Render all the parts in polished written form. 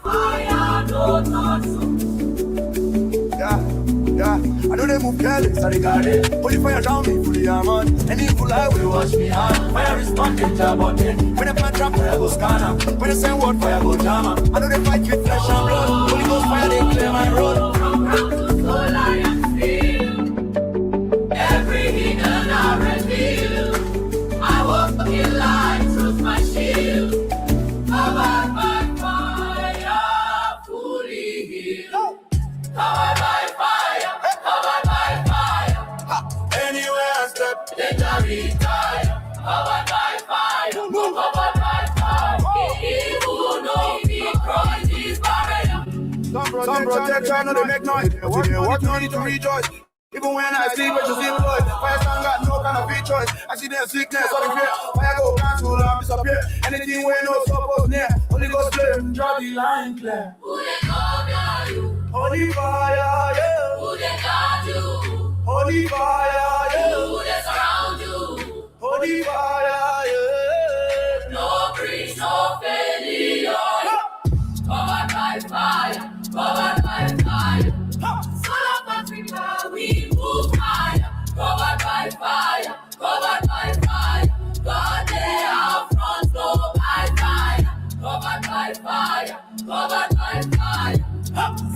Fire, no touch. Yeah, I know they move careless, so they got it. Put the fire down me, fully I'm on. And evil eye will watch me on. Fire responding, job on it. When I plant trap, fire go scanner. When I send word, fire go jammer. I know they fight with flesh and blood. Holy Ghost fire, they clear my road. From ground to soul, I am still. Every hidden I reveal. I walk in light, truth my shield. Covered by fire, fully healed. Covered by fire, covered by fire. Anywhere I step, they can retire. Covered by fire, covered by fire. Evil no be cross this barrier. Some protection, no they make noise. But if you watch, no need to rejoice. Even when I sleep, I just employed. Fire stand got no kind of free choice. Accident, sickness, all the fear. Fire go cancel, I'll disappear. Anything when no support near. Only go slave, draw the line clear. Who they come near you? Holy fire, yeah. Who they guard you? Holy fire, yeah. Who they surround you? Holy fire, yeah. No breach, no failure. Covered by fire, covered by fire. Soul of Africa, we move higher. Covered by fire, covered by fire. God, they are front, go by fire. Covered by fire, covered by fire.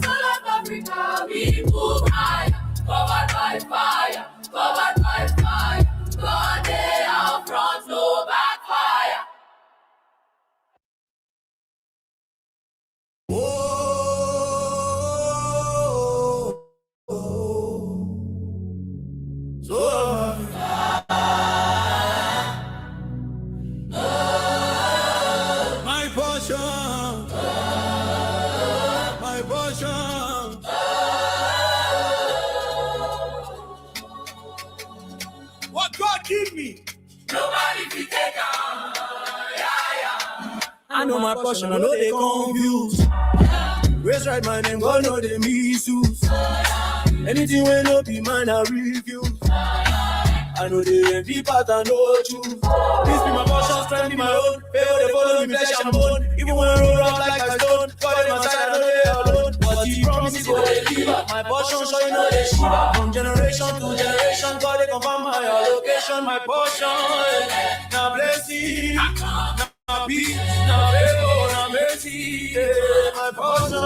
Soul of Africa, we move higher. Covered by fire, covered by fire. God, they are front, no backfire. My portion, my portion. What God give me, nobody can take on. I know my portion, I know they confused. Raise right my name, God know they misuse. Anything when no be mine, I refuse. I know they empty part and no choose. This be my portion, strength be my own. Fail they follow me, flesh and bone. Even when I roll up like a stone, God in my side, I know they alone. But he promises go they deliver. My portion, so you know they shiver. From generation to generation, God they confirm my allocation. My portion, now blessing, now peace, now favor, now mercy. My portion,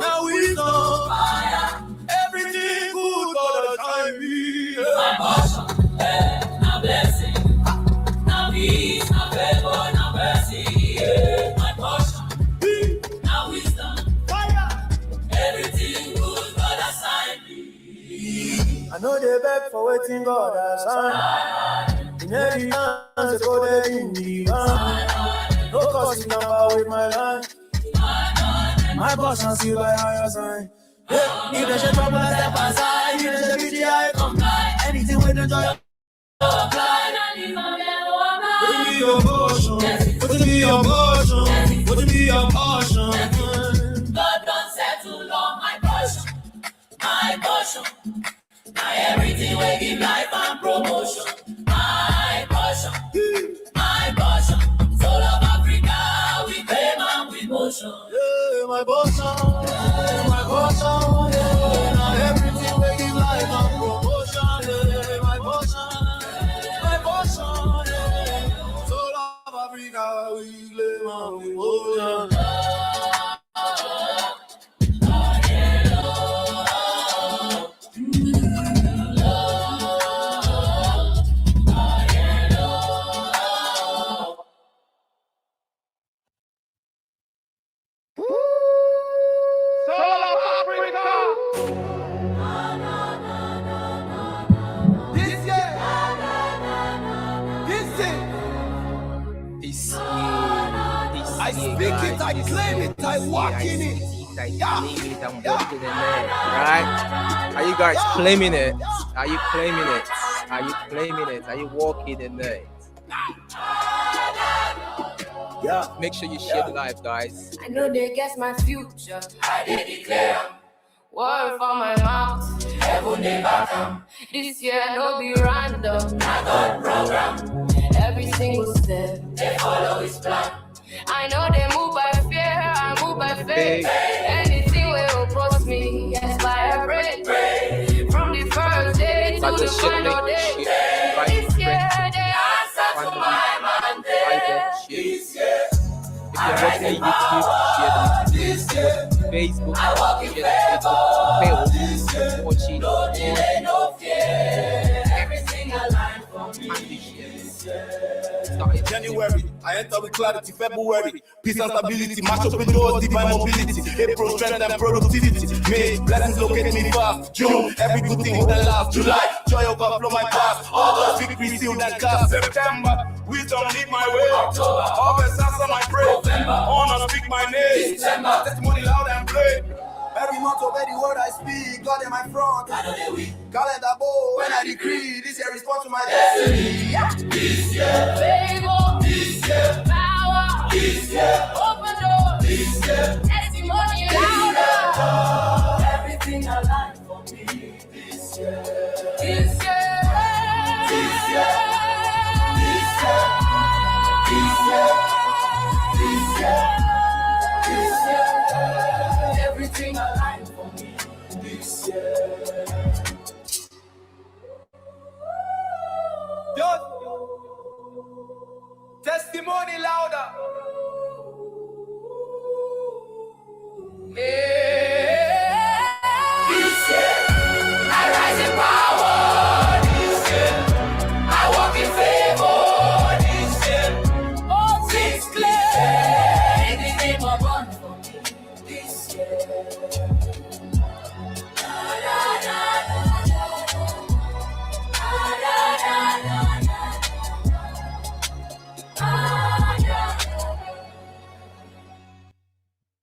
now wisdom. Everything good for the time be. My portion, now blessing, now peace, now favor, now mercy. My portion, now wisdom. Everything good God assigned me. I know they beg for waiting God assigned. In every dance, they go there in the van. No cause number with my line. My portion still by higher sign. If there's a trouble, I step aside. If there's a beauty, I comply. Anything with the joy, apply. What to be your portion? What to be your portion? What to be your portion? God don't settle on my portion. My portion. Now everything will give life and promotion. My portion. My portion. Soul of Africa, we claim and we motion. Yeah, my portion. My portion, yeah. Now everything will give life and promotion, yeah. My portion, yeah. Soul of Africa, we claim and we motion. I speak it, I claim it, I walk in it. I'm walking in there. Right? Are you guys claiming it? Are you claiming it? Are you claiming it? Are you walking in there? Yeah. Make sure you share the live, guys. I know they guess my future. I did declare. Word for my mouth. Heaven they back. This year no be random. I got program. Every single step they follow his plan. I know they move by fear. I move by faith. Anything will approach me, yes, by a break. From the first day to the final day. This year, they answer to my mandate. This year. If you're watching YouTube, share the YouTube. Facebook, share the Facebook. Watch it. No fear. Everything aligned for me. January, I enter with clarity. February, peace and stability. Match up with doors, divine mobility. April, strength and productivity. May, blessings locate me fast. June, every good thing will last. July, joy overflow my past. August, victory sealed and cast. September, wisdom lead my way. October, August, answer my prayer. November, honor speak my name. December, testimony loud and play. Every month over the word I speak, God in my front. Calendar bow when I decree. This year response to my destiny. This year, favor. This year, power. This year, open doors. This year, testimony louder. Everything aligned for me. This year. This year. This year. This year. This year. This year. This year. Everything aligned for me. This year. Just testimony louder. This year, I rise in power. This year, I walk in favor. This year, all things clear. In the name of God for me. This year.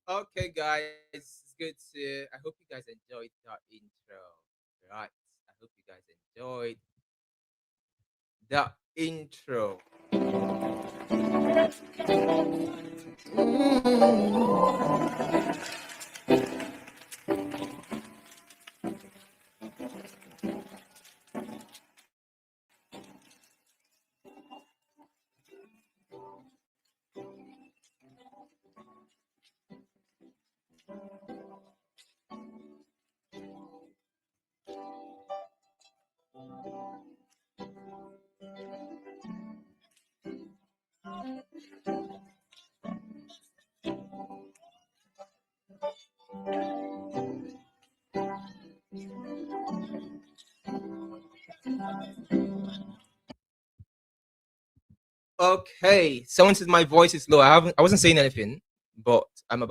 Okay, guys, it's good to. I hope you guys enjoyed that intro. Right, I hope you guys enjoyed that intro. Okay, someone says my voice is low. I wasn't saying anything, but I'm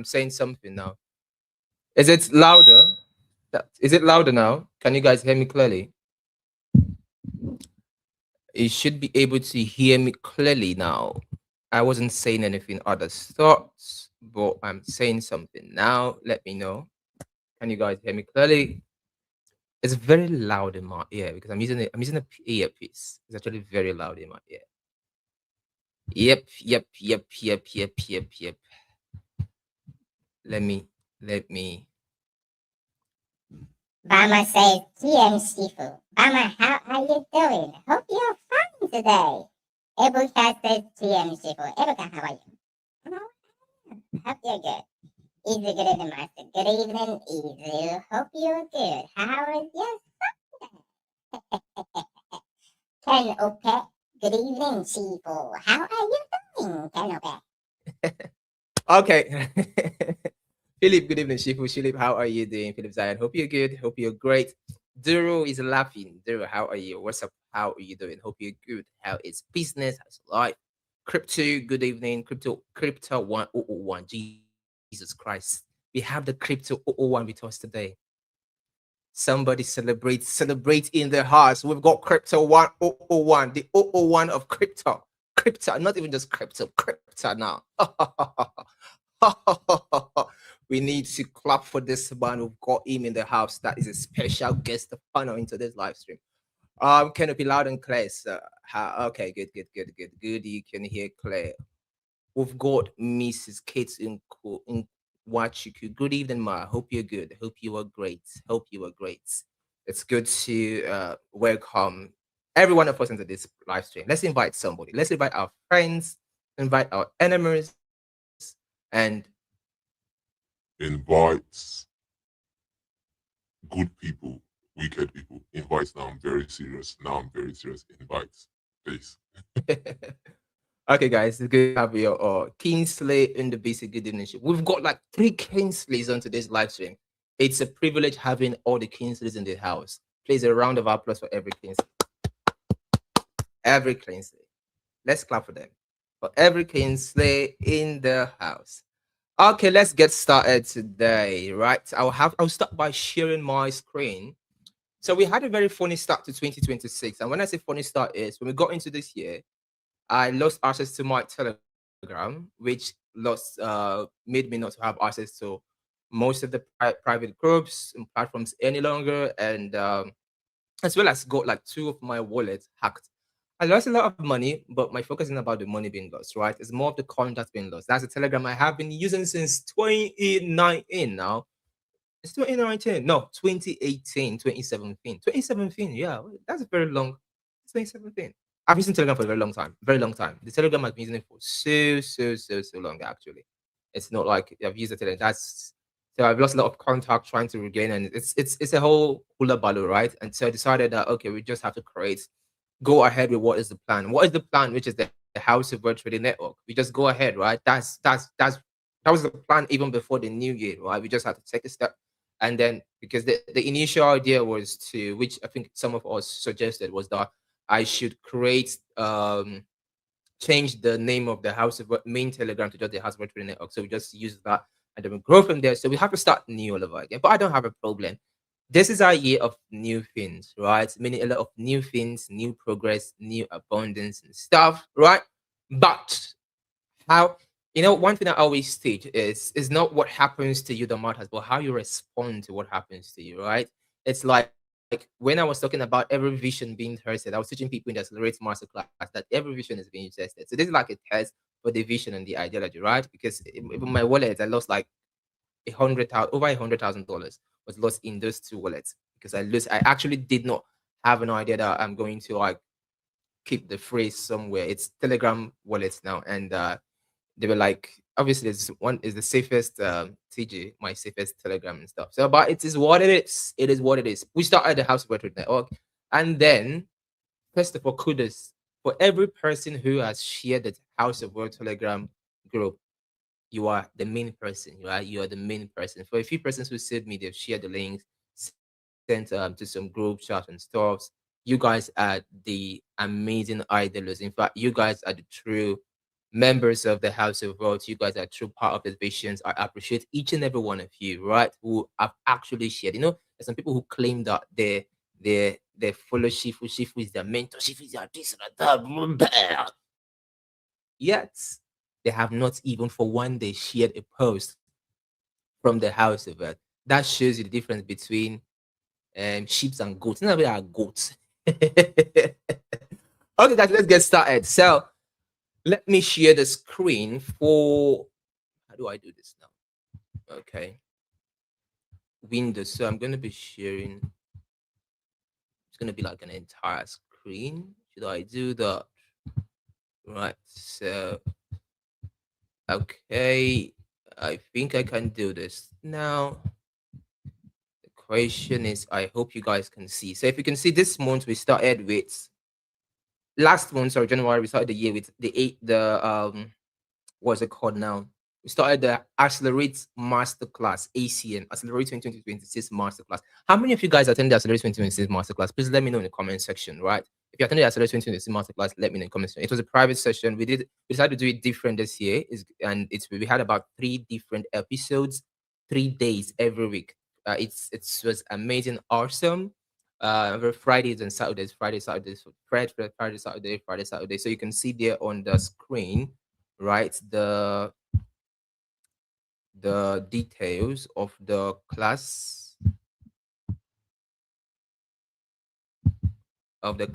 saying something now. Is it louder? Is it louder now? Can you guys hear me clearly? You should be able to hear me clearly now. I wasn't saying anything other thoughts, but I'm saying something now. Let me know. Can you guys hear me clearly? It's very loud in my ear because I'm using an earpiece. It's actually very loud in my ear. Yep. Let me. Bama says, TM Shifu. Bama, how are you doing? Hope you're fine today. Ebuka says, TM Shifu. Ebuka, how are you? Hope you're good. Easy, good evening, Master. Good evening, Easy. Hope you're good. How is your Sunday? Ken Ope. Good evening, Shifu. How are you doing, Ken Ope? Okay. Philip, good evening, Shifu. Philip, how are you doing? Philip Zion, hope you're good. Hope you're great. Duro is laughing. Duro, how are you? What's up? How are you doing? Hope you're good. How is business? How's life? Crypto, good evening. Crypto 1001. Jesus Christ. We have the Crypto 001 with us today. Somebody celebrate in their hearts. We've got Crypto 101, the 001 of crypto. Crypto, not even just crypto now. We need to clap for this man. We've got him in the house. That is a special guest of honor into this live stream. Can it be loud and clear? So, okay, good. You can hear clear. We've got Mrs. Kate in Wachiku. Good evening, Ma. Hope you're good. Hope you are great. It's good to welcome every one of us into this live stream. Let's invite somebody. Let's invite our friends, invite our enemies, and invites good people, wicked people. Invites, now I'm very serious. Invites. Please. Okay, guys, it's good to have you. Kingsley in the basic good evening show. We've got like 3 Kingsleys on today's live stream. It's a privilege having all the Kingsleys in the house. Please, a round of applause for every Kingsley. Every Kingsley. Let's clap for them. For every Kingsley in the house. Okay, let's get started today, right? I'll start by sharing my screen. So we had a very funny start to 2026. And when I say funny start is when we got into this year, I lost access to my Telegram, which made me not to have access to most of the private groups and platforms any longer, and as well as got like 2 of my wallets hacked. I lost a lot of money, but my focus isn't about the money being lost, right? It's more of the contacts being lost. That's a Telegram I have been using since 2019 now. It's 2019. No, 2018, 2017. 2017, yeah. That's very long. It's 2017. I've used Telegram for a very long time. Very long time. The Telegram I've been using it for so long, actually. It's not like I've used the Telegram. So I've lost a lot of contact trying to regain, and it's a whole hula baloo, right? And so I decided that okay, we just have to go ahead with what is the plan. What is the plan, which is the House of World Trading Network. We just go ahead, right? That was the plan even before the new year, right? We just had to take a step. And then because the initial idea was to, which I think some of us suggested, was that I should change the name of the House of main Telegram to just the House of World Trading Network. So we just use that and then we grow from there. So we have to start new all over again. But I don't have a problem. This is our year of new things, right? Meaning a lot of new things, new progress, new abundance and stuff, right? But how, one thing I always state is not what happens to you that matters, but how you respond to what happens to you, right? It's like when I was talking about every vision being tested, I was teaching people in the Accelerate Masterclass that every vision is being tested. So this is like a test for the vision and the ideology, right? Because in my wallet, I lost like over $100,000 was lost in those 2 wallets because I actually did not have an idea that I'm going to like keep the phrase somewhere. It's Telegram wallets now, and they were like, obviously, one is the safest TG, my safest Telegram and stuff. So, but it is what it is. It is what it is. We started the House of World Network, and then first of all, kudos for every person who has shared the House of World Telegram group. You are the main person, right? You are the main person. For a few persons who said me, they've shared the links, sent to some group chats and stuff. You guys are the amazing idlers. In fact, you guys are the true members of the House of World. You guys are true part of the visions. I appreciate each and every one of you, right? Who have actually shared. There's some people who claim that they follow Shifu. Shifu is their mentor. Shifu is their this and that. Yet they have not even for one day shared a post from the House of World. That shows you the difference between sheep and goats. Not really are goats. Okay, guys, let's get started. So let me share the screen for, how do I do this now? Okay. Windows. So I'm going to be sharing, it's going to be like an entire screen. Should I do that? Right. So, okay. I think I can do this now. The question is, I hope you guys can see. So if you can see, this month we started with, last month or January, we started the year with what's it called now? We started the Accelerate Masterclass, ACM, Accelerate 2026 Masterclass. How many of you guys attended the Accelerate 2026 Masterclass? Please let me know in the comment section, right? If you attended the Accelerate 2026 Masterclass, let me know in the comment section. It was a private session. We decided to do it different this year, we had about 3 different episodes, 3 days every week. It was amazing, awesome. Fridays and Saturdays, Friday, Saturday, Friday, Saturday. So you can see there on the screen, right, the details of the class, the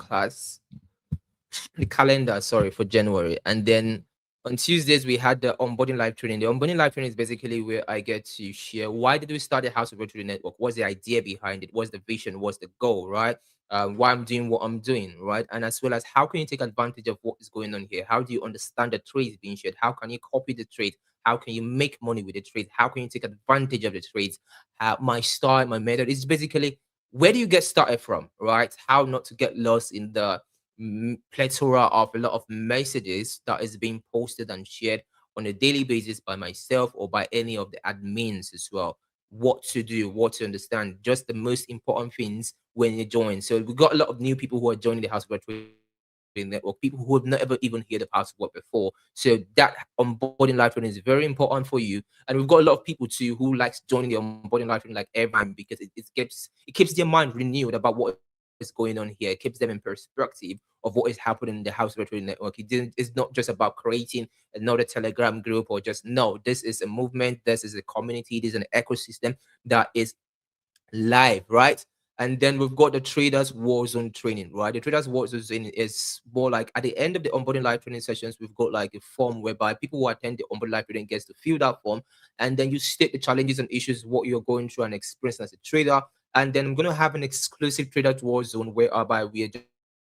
calendar, sorry, for January. And then on Tuesdays, we had the onboarding live training. The onboarding live training is basically where I get to share why did we start the House of World Trading Network? What's the idea behind it? What's the vision? What's the goal, right? Why I'm doing what I'm doing, right? And as well as how can you take advantage of what is going on here? How do you understand the trades being shared? How can you copy the trade? How can you make money with the trade? How can you take advantage of the trades? How my style, my method is basically where do you get started from, right? How not to get lost in the plethora of a lot of messages that is being posted and shared on a daily basis by myself or by any of the admins as well. What to do, what to understand, just the most important things when you join. So we got a lot of new people who are joining the House of Trading Network, people who have never even heard of House of Work before. So that onboarding live training is very important for you. And we've got a lot of people too who likes joining the onboarding live training like every time because it keeps their mind renewed about what is going on here. It keeps them in perspective of what is happening in the House of Trading Network. It's not just about creating another Telegram group or just no. This is a movement. This is a community. This is an ecosystem that is live, right? And then we've got the traders war zone training, right? The traders war zone training is more like at the end of the onboarding live training sessions, we've got like a form whereby people who attend the onboarding live training gets to fill that form, and then you state the challenges and issues what you're going through and experiencing as a trader. And then I'm going to have an exclusive trader war zone whereby we are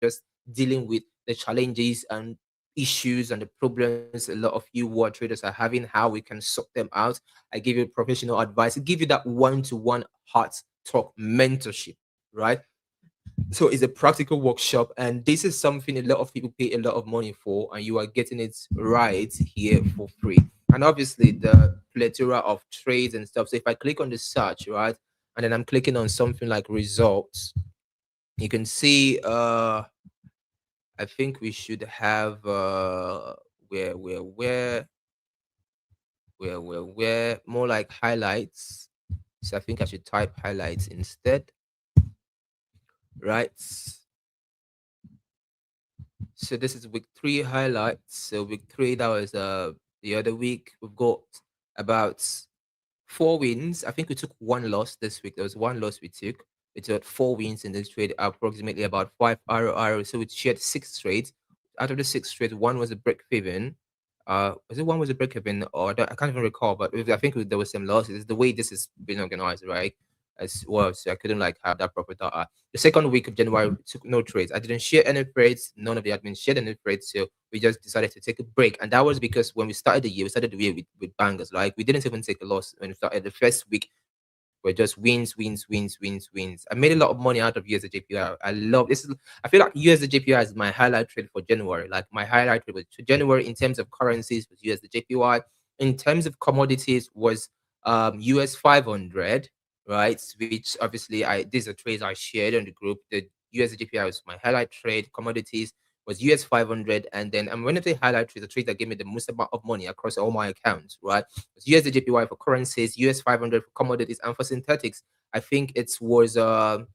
just dealing with the challenges and issues and the problems a lot of you who are traders are having, how we can sort them out. I give you professional advice, I give you that one-to-one heart talk mentorship, right? So it's a practical workshop, and this is something a lot of people pay a lot of money for, and you are getting it right here for free. And obviously the plethora of trades and stuff. So if I click on the search, right, and then I'm clicking on something like results, you can see I think we should have where more like highlights. So I think I should type highlights instead, right? So this is week 3 highlights. So week 3, that was the other week. We've got about 4 wins. I think we took 1 loss this week. There was 1 loss we took. We took 4 wins in this trade, approximately about 5 ROR. So we shared 6 trades. Out of the 6 trades, 1 was a break even. Was it 1 was a break even, or I can't even recall, but I think there was some losses. The way this has been organized, right? As well, so I couldn't like have that proper data. The second week of January, we took no trades. I didn't share any trades. None of the admins shared any trades. So we just decided to take a break. And that was because when we started the year, with bangers. Like we didn't even take a loss when we started the first week. We're just wins. I made a lot of money out of USD JPY. I love this. I feel like USD JPY is my highlight trade for January. Like my highlight trade was to January in terms of currencies was USD JPY. In terms of commodities was US 500, right? Which obviously these are trades I shared on the group. The USD JPY was my highlight trade. Commodities was US 500, and then I'm going to say highlight trade, the trade that gave me the most amount of money across all my accounts, right? It's USD JPY for currencies, US 500 for commodities, and for synthetics, I think it was there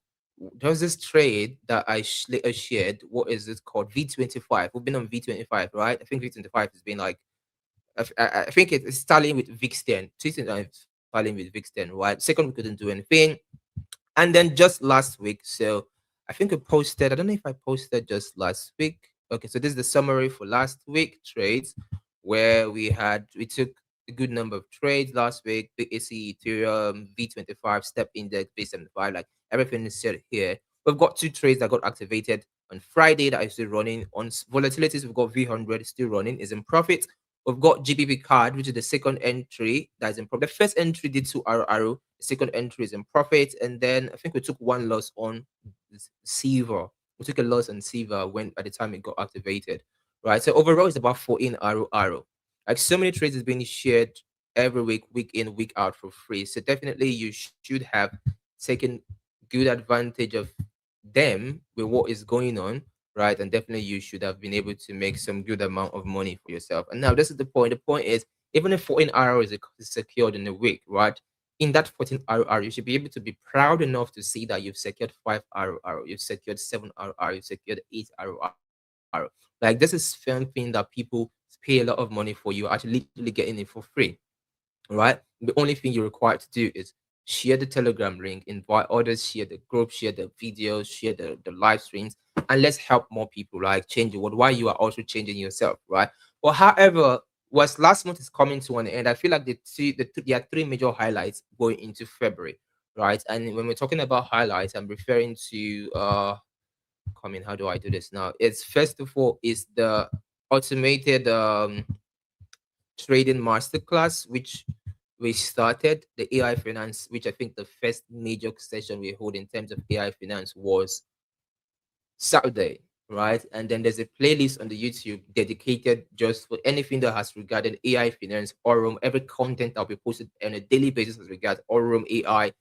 was this trade that I later shared. What is it called? V25. We've been on V25, right? I think V25 has been like I think it's starting with VIX10. Starting with VIX10, right? Second, we couldn't do anything. And then just last week, so I think I posted, I don't know if I posted just last week. Okay, so this is the summary for last week trades where we took a good number of trades last week. BAC, Ethereum, V25, Step Index, B75, like everything is set here. We've got 2 trades that got activated on Friday that is still running. On volatilities, we've got V100 still running, is in profit. We've got GBP card, which is the second entry that is in profit. The first entry did 2 RR. The second entry is in profit. And then I think we took 1 loss on Siva. We took a loss on Siva when at the time it got activated. Right. So overall it's about 14 RR. Like so many trades is being shared every week in, week out for free. So definitely you should have taken good advantage of them with what is going on, right? And definitely you should have been able to make some good amount of money for yourself. And now this is the point. The point is, even if 14 hours is secured in a week, right? In that 14 RR, you should be able to be proud enough to see that you've secured 5 RR, you've secured 7 RR, you've secured 8 RR. Like this is something that people pay a lot of money for. You actually literally getting it for free, right? The only thing you're required to do is share the Telegram link, invite others, share the group, share the videos, share the live streams, and let's help more people like change the world while you are also changing yourself, right? But however, was last month is coming to an end, I feel like there are 3 major highlights going into February, right? And when we're talking about highlights, I'm referring to how do I do this now? It's first of all is the automated trading masterclass, which we started the AI finance, which I think the first major session we hold in terms of AI finance was Saturday, right? And then there's a playlist on the YouTube dedicated just for anything that has regarded AI finance, or every content that will be posted on a daily basis as regards or AI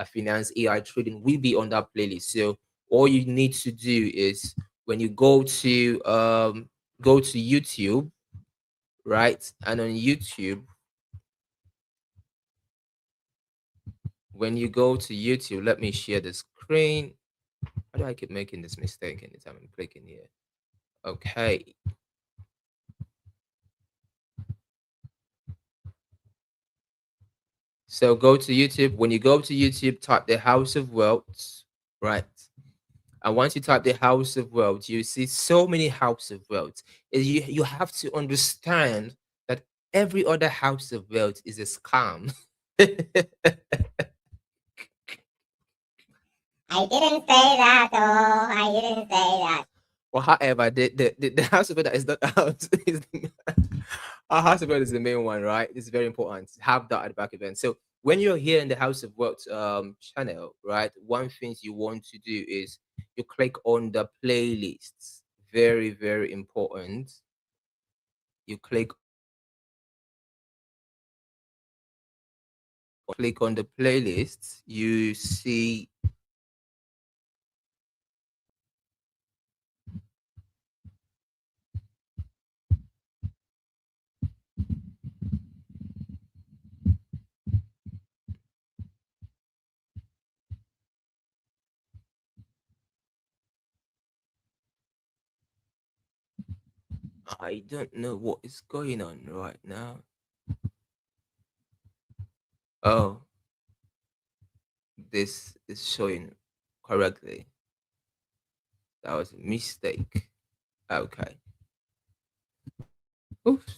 finance, AI trading will be on that playlist. So all you need to do is when you go to YouTube, right? And on YouTube, when you go to YouTube, let me share the screen. Why do I keep making this mistake anytime I'm clicking here? Okay. So go to YouTube. When you go to YouTube, type the House of Wealth, right? And once you type the House of Wealth, you see so many House of Wealth. You have to understand that every other House of Wealth is a scam. I didn't say that, though. I didn't say that. Well, however, the House of Wealth is not out. Our House of Wealth is the main one, right? It's very important to have that at the back of it. So when you're here in the House of Wealth channel, right, one thing you want to do is you click on the playlists. Very, very important. You click on the playlists. You see I don't know what is going on right now. Oh, this is showing correctly. That was a mistake. Okay. Oops.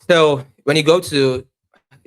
So when you go to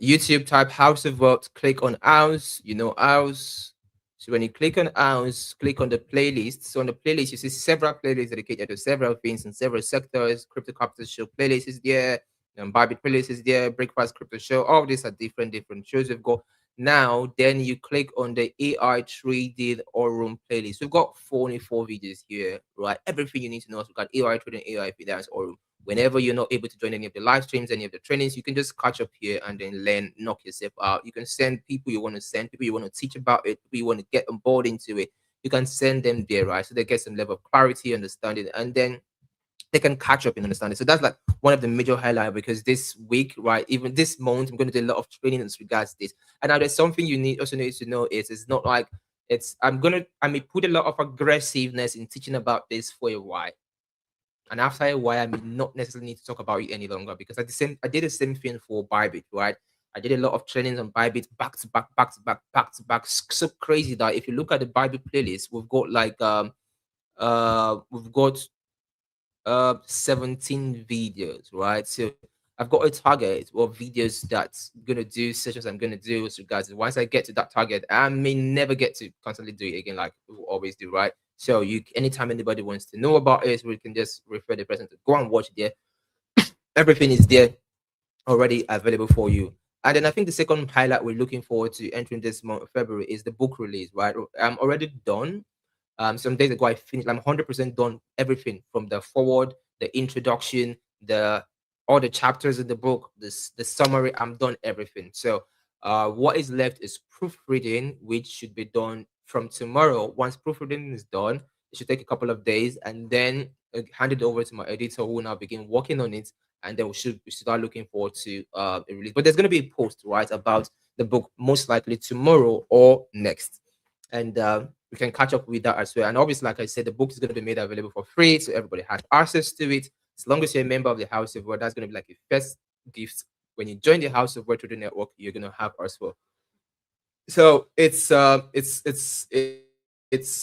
YouTube, type House of Wealth, click on House, House. So when you click on House, click on the playlist. So on the playlist, you see several playlists dedicated to several things in several sectors. Crypto Capital Show playlist is there. Bybit playlist is there. Breakfast Crypto Show. All these are different shows we've got. Now, then you click on the AI trading or room playlist. We've got 44 videos here, right? Everything you need to know is we've got AI trading, AI finance, or room. Whenever you're not able to join any of the live streams, any of the trainings, you can just catch up here and then learn, knock yourself out. You can send people you want to send, people you want to teach about it, people you want to get on board into it. You can send them there, right? So they get some level of clarity, understanding, and then they can catch up in understanding. So that's like one of the major highlights, because this week, right, even this month, I'm going to do a lot of training in regards to this. And now there's something you also need to know is it's not like I may put a lot of aggressiveness in teaching about this for a while. And after a while, I may not necessarily need to talk about it any longer, because I did the same thing for Bybit, right? I did a lot of trainings on Bybit back to back, back to back, back to back. So crazy that if you look at the Bybit playlist, we've got like we've got 17 videos, right? So I've got a target of videos that's gonna do sessions I'm gonna do with regards to. Once I get to that target, I may never get to constantly do it again, like we always do, right? So anytime anybody wants to know about it, we can just refer the person to go and watch there. Everything is there already available for you. And then I think the second highlight we're looking forward to entering this month of February is the book release, right? I'm already done. Some days ago I finished. I'm 100% done everything from the forward, the introduction, all the chapters in the book, the summary. I'm done everything. So what is left is proofreading, which should be done from tomorrow. Once proofreading is done, it should take a couple of days, and then hand it over to my editor, who will now begin working on it, and then we should start looking forward to a release. But there's going to be a post, right, about the book, most likely tomorrow or next, and we can catch up with that as well. And obviously, like I said, the book is going to be made available for free, so everybody has access to it. As long as you're a member of the House of Word, that's going to be like a first gift when you join the House of Word Trading Network. You're going to have as well. So it's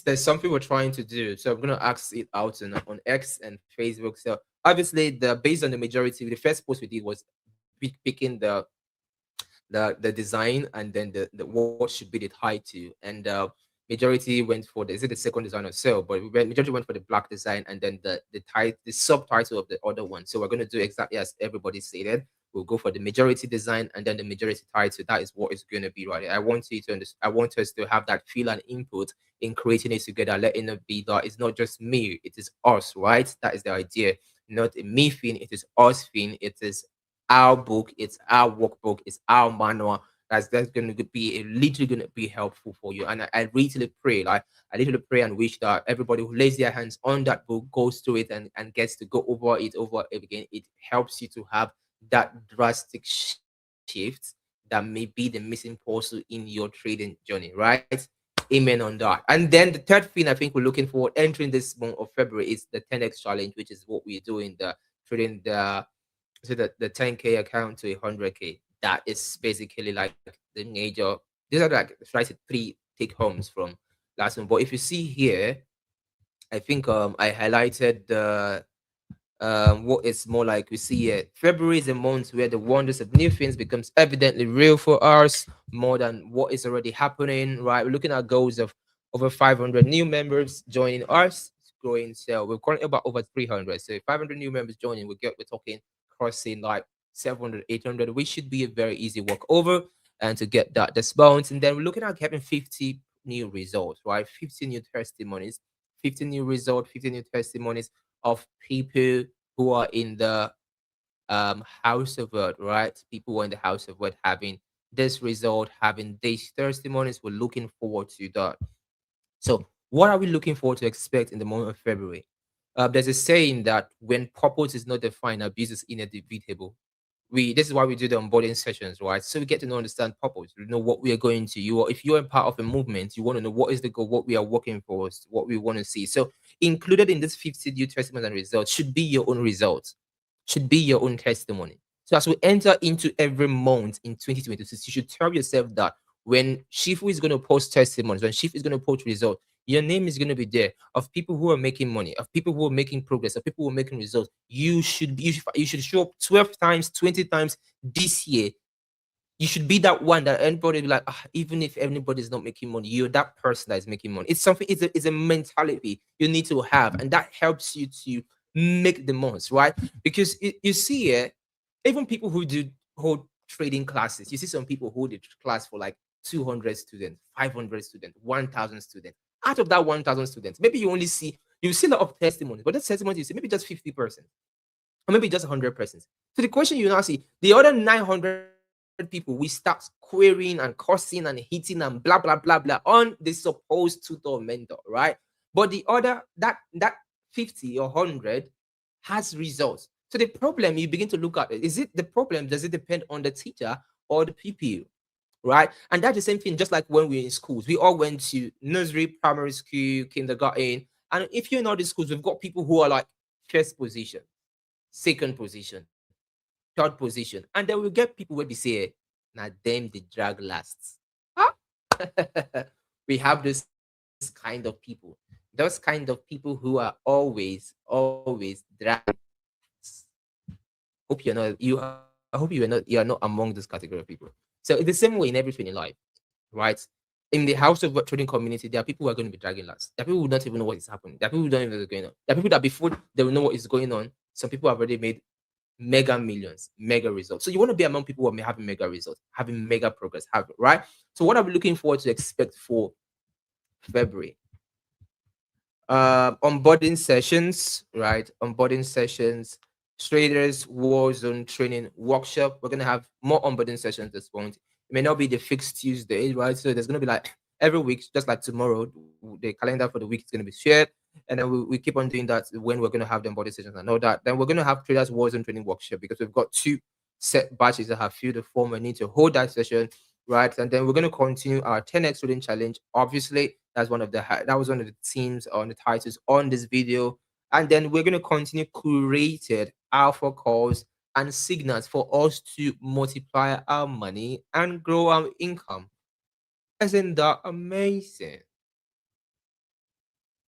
there's something we're trying to do. So I'm going to ask it out on X and Facebook. So obviously, based on the majority, the first post we did was picking the design, and then the what should be the title. And majority went for the, is it the second design or so, but majority went for the black design, and then the subtitle of the other one. So we're going to do exactly as everybody stated. We'll go for the majority design and then the majority title. That is what is going to be right. I want you to understand. I want us to have that feel and input in creating it together, letting it be that it's not just me, it is us, right? That is the idea. Not a me thing, it is us thing. It is our book, it's our workbook, it's our manual. That's going to be literally going to be helpful for you. And I really pray, like I literally pray and wish that everybody who lays their hands on that book goes through it and gets to go over it again. It helps you to have that drastic shift that may be the missing puzzle in your trading journey, right? Amen on that. And then the third thing I think we're looking for entering this month of February is the 10x challenge, which is what we're doing, the trading the 10K account to 100K. That is basically like the major. These are like try to three take homes from last one. But if you see here, I think I highlighted the what it's more like. We see it. February is a month where the wonders of new things becomes evidently real for us more than what is already happening. Right, we're looking at goals of over 500 new members joining us. It's growing, so we're currently about over 300. So if 500 new members joining, we're talking crossing like 700, 800. We should be a very easy walk over and to get that disbounce. And then we're looking at getting 50 new results, right? 50 new testimonies, 50 new results, 50 new testimonies of people who are in the house of word, right? People who are in the house of word having this result, having these testimonies. We're looking forward to that. So, what are we looking forward to expect in the month of February? There's a saying that when purpose is not defined, abuse is inevitable. This is why we do the onboarding sessions, right? So we get to know, understand purpose. We know what we are going to. If you're a part of a movement, you want to know what is the goal, what we are working for, what we want to see. So included in this 50 new testimony and results should be your own results, should be your own testimony. So as we enter into every month in 2026, you should tell yourself that when Shifu is going to post testimonies, when Shifu is going to post results, your name is going to be there of people who are making money, of people who are making progress, of people who are making results. You should show up 12 times, 20 times this year. You should be that one that anybody be like, even if everybody is not making money, you're that person that is making money. It's something, it's a mentality you need to have, and that helps you to make the most, right? Because you see it, even people who do hold trading classes, you see some people hold a class for like 200 students, 500 students, 1,000 students. Out of that 1,000 students, maybe you see a lot of testimonies, but that testimony you see maybe just 50%, or maybe just 100%. So the question you now see, the other 900 people, we start querying and cursing and hitting and blah blah blah blah on the supposed tutor or mentor, right? But the other that 50 or 100 has results. So the problem you begin to look at is it the problem? Does it depend on the teacher or the pupil? Right? And that's the same thing, just like when we're in schools. We all went to nursery, primary school, kindergarten. And if you're in all these schools, we've got people who are like first position, second position, third position. And then we'll get people where they say, now them the drag lasts. Huh? We have this kind of people. Those kind of people who are always drag. Hope you're not you I hope you are not among this category of people. So it's the same way in everything in life, right? In the house of trading community, there are people who are going to be dragging last. There are people who don't even know what is happening. There are people who don't even know what's going on. There are people that before they will know what is going on, some people have already made mega millions, mega results. So you want to be among people who are having mega results, having mega progress, right? So what are we looking forward to expect for February? Onboarding sessions, right? Onboarding sessions, traders war zone training workshop. We're gonna have more onboarding sessions at this point. It may not be the fixed Tuesday, right? So there's gonna be like every week, just like tomorrow, the calendar for the week is gonna be shared, and then we keep on doing that when we're gonna have the onboarding sessions and all that. Then we're gonna have traders war zone training workshop because we've got 2 set batches that have filled the form and need to hold that session, right? And then we're going to continue our 10x trading challenge. Obviously, that was one of the themes on the titles on this video. And then we're going to continue curated alpha calls and signals for us to multiply our money and grow our income. Isn't that amazing?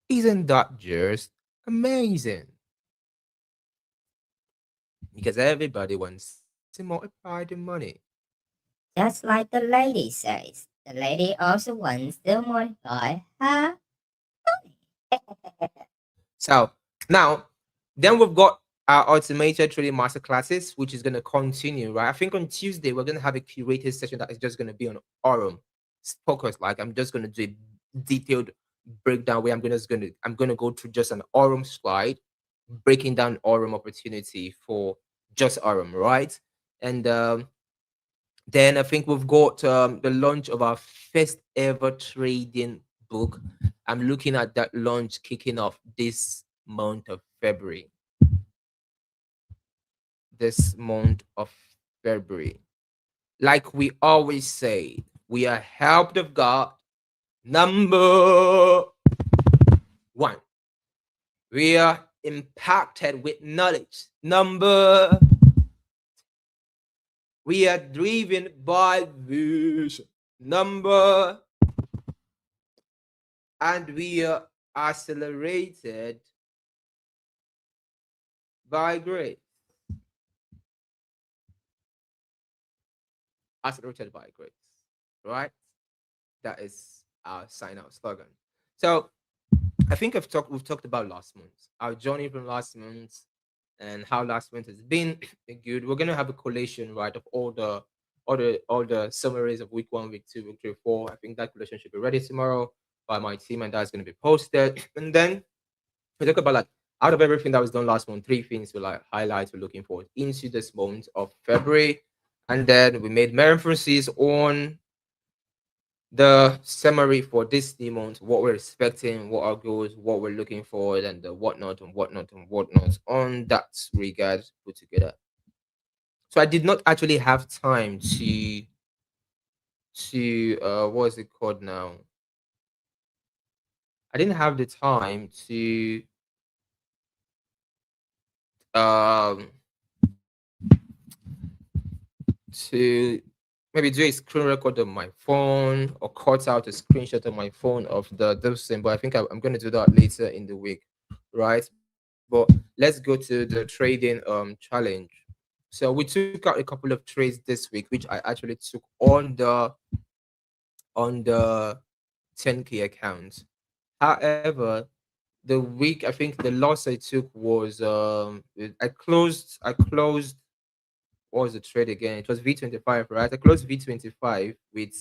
Isn't that just amazing? Because everybody wants to multiply the money. Just like the lady says, The lady also wants to modify her. So now, then we've got our automated trading master classes, which is going to continue, right? I think on Tuesday we're going to have a curated session that is just going to be on Aurum focus. Like I'm just going to do a detailed breakdown where I'm going to go through just an Aurum slide, breaking down Aurum opportunity for just Aurum, right? And then I think we've got the launch of our first ever trading book. I'm looking at that launch kicking off this month of February. This month of February. Like we always say, we are helped of God. Number one, we are impacted with knowledge. Number, we are driven by vision. Number, and we are accelerated by grace. Accelerated by grace, right? That is our sign out slogan. So I think we've talked about last month, our journey from last month, and how last month has been good. We're gonna have a collation, right, of all the summaries of week 1, week 2, week 3, 4. I think that collation should be ready tomorrow by my team, and that's gonna be posted. And then we talk about, like, out of everything that was done last month, 3 things we like highlights we're looking forward into this month of February. And then we made references on the summary for this new month, what we're expecting, what our goals, what we're looking for, and the whatnot and whatnot and whatnot on that regard put together. So I did not actually have time to what is it called now? I didn't have the time um to maybe do a screen record on my phone or cut out a screenshot on my phone of those things. But I think I'm going to do that later in the week, right? But let's go to the trading challenge. So we took out a couple of trades this week, which I actually took on the 10K account. However, the week, I think the loss I took was I closed what was the trade again? It was V25, right? I closed V25 with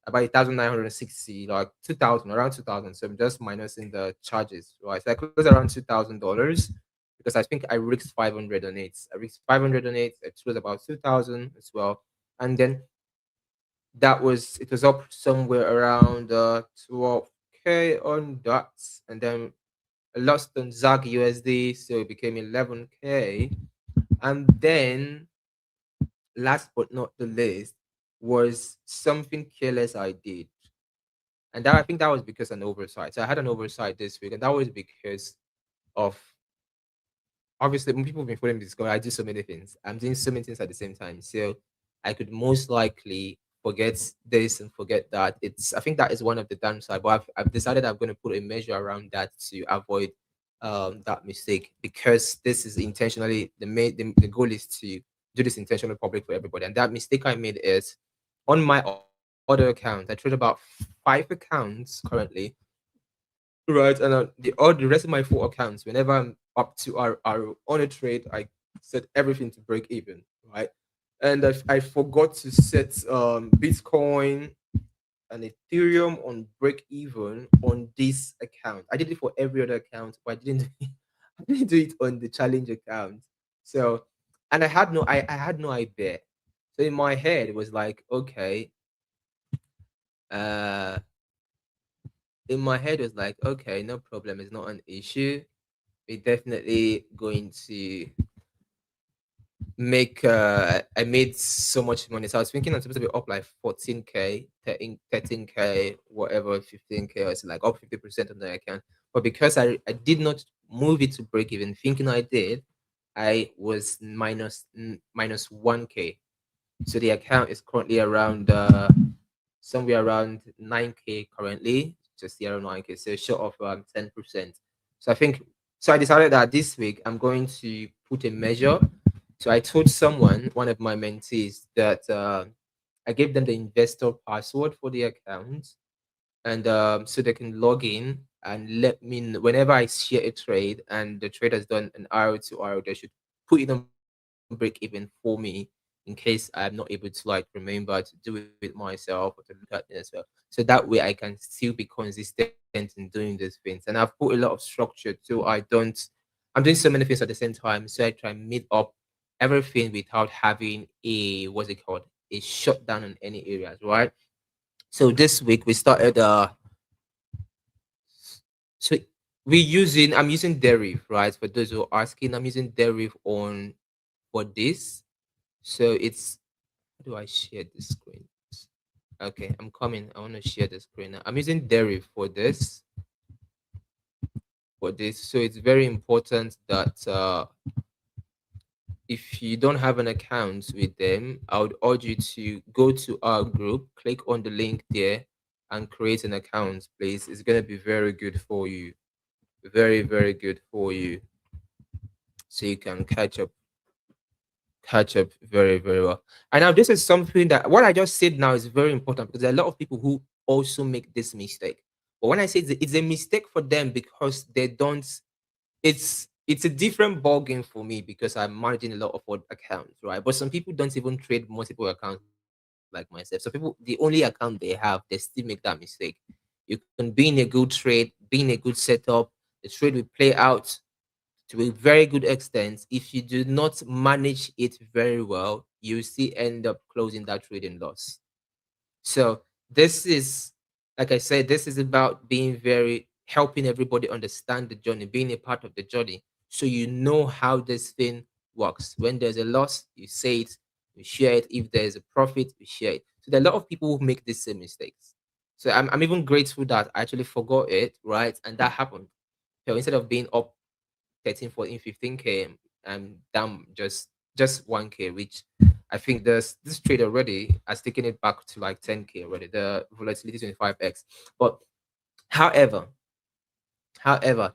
about 1,960, like 2,000, around 2,000. So I'm just minusing the charges, right? So I closed around $2,000 because I think I risked 500 on it. I risked 500 on it. It was about 2,000 as well. And then it was up somewhere around 12K on that. And then I lost on ZAG USD, so it became 11K. And then last but not the least was something careless I did. And that I think that was because of an oversight. So I had an oversight this week, and that was because of, obviously, when people have been following me Discord, I do so many things. I'm doing so many things at the same time. So I could most likely forget this and forget that. I think that is one of the downside. But I've decided I'm going to put a measure around that to avoid that mistake, because this is intentionally the goal is to do this intentionally public for everybody. And that mistake I made is on my other account. I trade about 5 accounts currently, right? And the rest of my 4 accounts, whenever I'm up to our on a trade, I set everything to break even, right? And I forgot to set Bitcoin and Ethereum on break even on this account. I did it for every other account, but I didn't do it on the challenge account. So, and I had no idea. So in my head it was like, okay, in my head it was like, okay, no problem, it's not an issue. We're definitely going to make I made so much money. So I was thinking I'm supposed to be up like 14K, 13K, whatever, 15K, or so, like up 50% on the account. But because I did not move it to break even, thinking I did, I was minus 1K. So the account is currently around somewhere around 9K currently, just here around 9K, so short of 10%. So I decided that this week I'm going to put a measure. So I told one of my mentees that I gave them the investor password for the account, and so they can log in and let me know whenever I share a trade and the trade has done an hour to hour, they should put it on break even for me in case I'm not able to like remember to do it myself or to look at it as well. So that way I can still be consistent in doing these things. And I've put a lot of structure so I'm doing so many things at the same time. So I try and meet up everything without having a what's it called? A shutdown in any areas, right? So this week we started so I'm using Deriv, right? For those who are asking, I'm using Deriv on for this. So it's how do I share the screen? Okay, I'm coming. I want to share the screen now. I'm using Deriv for this. So it's very important that if you don't have an account with them, I would urge you to go to our group, click on the link there, and create an account, please. It's gonna be very good for you. Very, very good for you. So you can catch up very, very well. And now this is something that what I just said now is very important because there are a lot of people who also make this mistake. But when I say it's a mistake for them because they don't, it's a different ball game for me because I'm managing a lot of odd accounts, right? But some people don't even trade multiple accounts like myself. So people, the only account they have, they still make that mistake. You can be in a good trade, be in a good setup, the trade will play out to a very good extent. If you do not manage it very well, you still end up closing that trading loss. So this is, like I said, this is about being very helping everybody understand the journey, being a part of the journey, so you know how this thing works. When there's a loss, you say it, you share it. If there's a profit, you share it. So there are a lot of people who make these same mistakes. So I'm even grateful that I actually forgot it, right? And that happened. So instead of being up 13, 14, 15K, I'm down just 1K, which I think this trade already has taken it back to like 10K already. The volatility 25x. But however, however,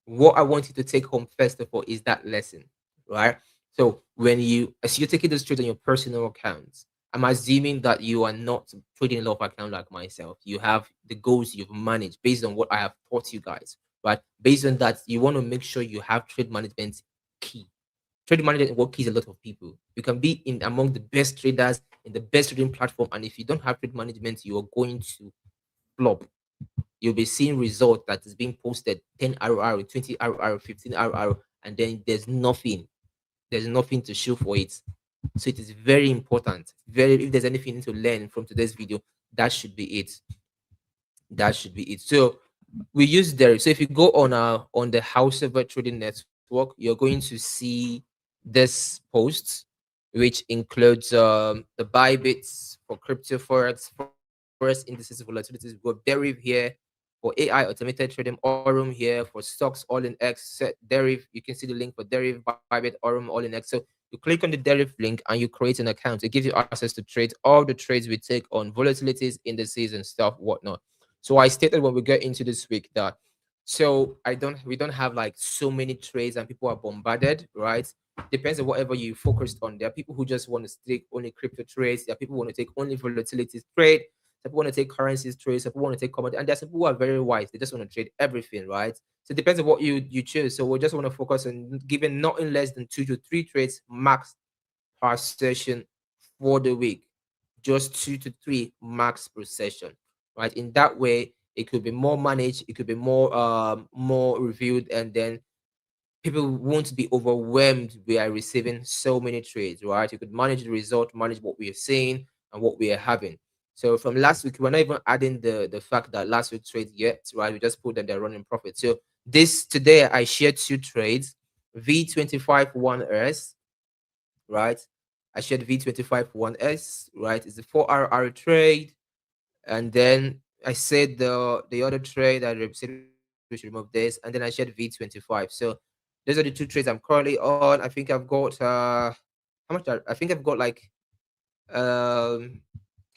what I want you to take home first of all is that lesson, right? So when as you're taking this trade on your personal accounts, I'm assuming that you are not trading a lot of account like myself. You have the goals you've managed based on what I have taught you guys, right? Based on that, you want to make sure you have trade management key. Trade management what keys a lot of people. You can be in among the best traders in the best trading platform, and if you don't have trade management, you are going to flop. You'll be seeing result that is being posted 10 RR, 20 RR, 15 RR, and then there's nothing to show for it. So it is very important. Very, if there's anything to learn from today's video, that should be it. That should be it. So we use there. So if you go on the House of Trading Network, you're going to see this post, which includes the Bybits for crypto forex indices volatilities. We've got Deriv here for AI automated trading, Aurum here for stocks all in X, set Deriv. You can see the link for Deriv, Bybit, Aurum all in X. So you click on the Deriv link and you create an account. It gives you access to trade all the trades we take on volatilities, indices, and stuff, whatnot. So I stated when we get into this week that we don't have like so many trades and people are bombarded, right? Depends on whatever you focused on. There are people who just want to take only crypto trades. There are people who want to take only volatility trade. Some people want to take currencies trades. Some people want to take commodity, and there's some people who are very wise. They just want to trade everything, right? So it depends on what you choose. So we just want to focus on giving nothing less than 2 to 3 trades max per session for the week. Just 2 to 3 max per session, right? In that way, it could be more managed, it could be more reviewed, and then people won't be overwhelmed by receiving so many trades, right? You could manage the result, manage what we are seeing and what we are having. So from last week, we're not even adding the fact that last week trade yet, right? We just put that they're running profit. So this today I shared 2 trades, V25 1S, right? I shared V25 1S, right? It's a 4RR trade. And then I said the other trade I said we should remove this, and then I shared V25. So those are the 2 trades I'm currently on. I think I've got how much? I think I've got like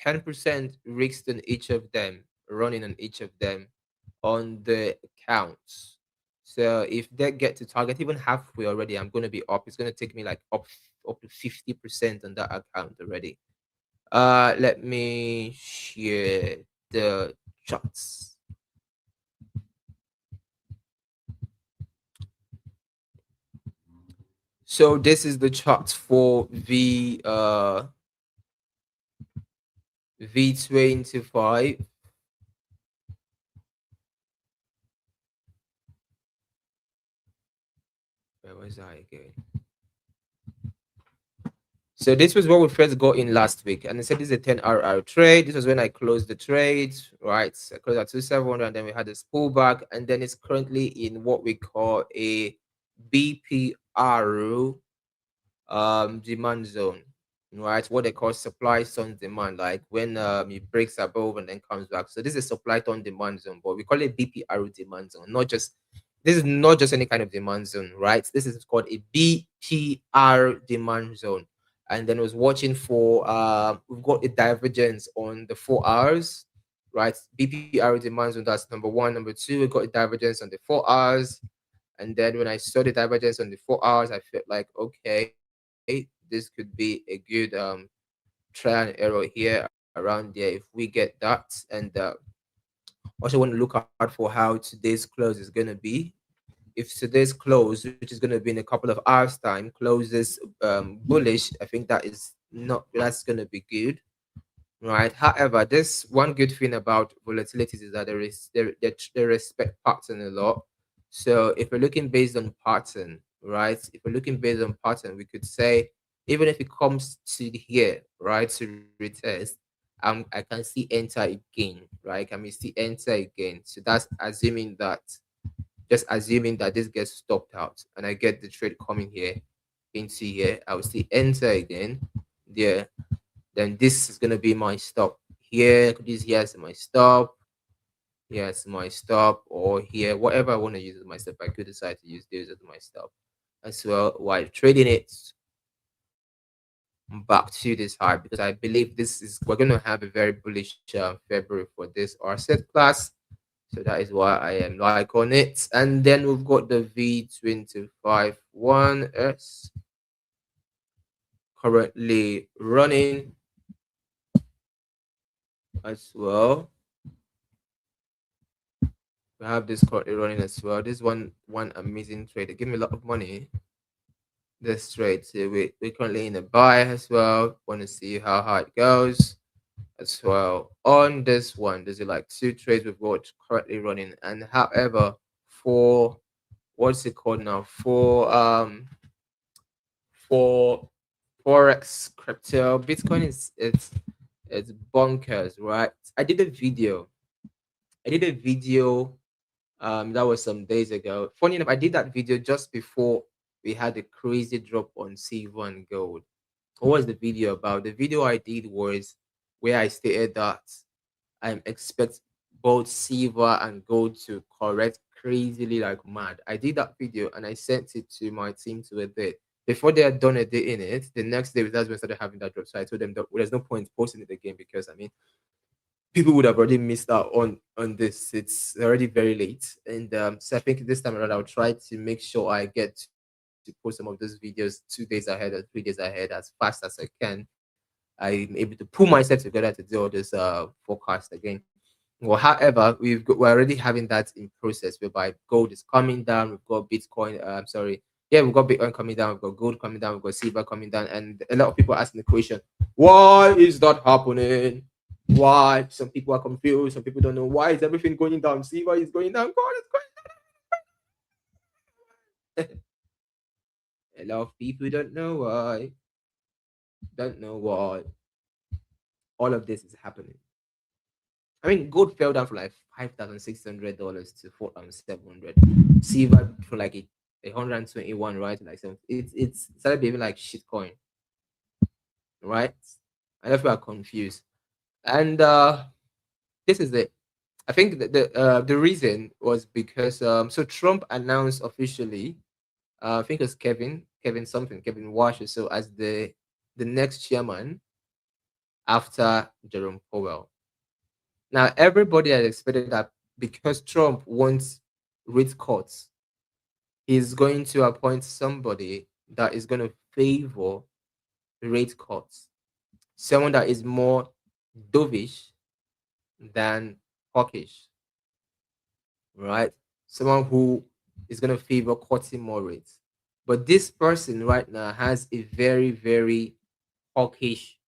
10% risked on each of them, running on each of them on the accounts. So if they get to target even halfway already, I'm going to be up. It's going to take me like up to 50% on that account already. Let me share the charts. So this is the chart for V25. Where was I again? So this was what we first got in last week, and I said this is a 10-hour trade. This was when I closed the trade, right? I closed at 2700, and then we had this pullback, and then it's currently in what we call a BPR demand zone, right? What they call supply zone demand, like when it breaks above and then comes back. So this is supply zone demand zone, but we call it BPR demand zone. This is not just any kind of demand zone, right? This is called a BPR demand zone. And then I was watching for we've got a divergence on the 4 hours, right? BPR demand zone, that's number one. Number two, we got a divergence on the 4 hours. And then when I saw the divergence on the 4 hours, I felt like, okay, this could be a good trial and error here around there if we get that. And also want to look out for how today's close is going to be. If today's close, which is going to be in a couple of hours time, closes bullish, I think that's going to be good, right? However, this one good thing about volatilities is that they respect pattern a lot. So if we're looking based on pattern, right? If we're looking based on pattern, we could say even if it comes to here, right, to retest, I can see enter again, right? I can see enter again. So that's assuming that, just assuming that this gets stopped out and I get the trade coming here into here, I will see enter again there. Then this is gonna be my stop here. This here's my stop. Here's my stop, or here, whatever I want to use as my stop. I could decide to use this as my stop as well while trading it back to this high, because I believe we're gonna have a very bullish February for this asset class. So that is why I am like on it. And then we've got the V25 1S currently running as well. We have this currently running as well. This one amazing trade. They give me a lot of money. This trade. So we're currently in a buy as well. Want to see how high it goes as well. On this one, there's like 2 trades we've got currently running. And however, for what's it called now? For forex crypto, Bitcoin it's bonkers, right? I did a video that was some days ago. Funny enough, I did that video just before we had a crazy drop on silver and gold. What was the video about? The video I did was where I stated that I expect both silver and gold to correct crazily like mad. I did that video and I sent it to my team to edit. Before they had done editing it, the next day that's when I started having that drop. So I told them that there's no point posting it again, because I mean people would have already missed out on this. It's already very late. And so I think this time around I'll try to make sure I get to post some of those videos 2 days ahead or 3 days ahead as fast as I can. I'm able to pull myself together to do all this forecast again. Well, however, we're already having that in process, whereby gold is coming down. We've got Bitcoin. We've got Bitcoin coming down. We've got gold coming down. We've got silver coming down. And a lot of people are asking the question, why is that happening? Why? Some people are confused. Some people don't know why is everything going down. Silver is going down. Gold is going down. A lot of people don't know why. Don't know why all of this is happening. I mean, gold fell down from like $5,600 to $4,700. Silver from like 121, right? Like some, it's started behaving like shitcoin, right? And people are confused, and this is it. I think the reason was because so Trump announced officially, I think it was Kevin Wash, so as the next chairman after Jerome Powell. Now everybody had expected that because Trump wants rate cuts, he's going to appoint somebody that is going to favor rate cuts. someone that is more dovish than hawkish, right? Someone who is going to favor cutting more rates. But this person right now has a very, very hawkish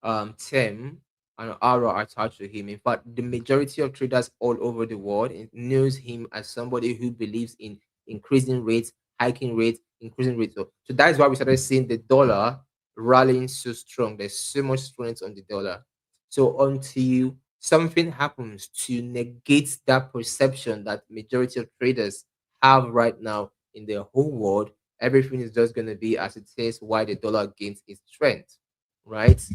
term and aura attached to him. In fact, the majority of traders all over the world knows him as somebody who believes in increasing rates, hiking rates, increasing rates. So that's why we started seeing the dollar rallying so strong. There's so much strength on the dollar. So until something happens to negate that perception that majority of traders have right now in the whole world, everything is just going to be as it is while the dollar gains its strength, right?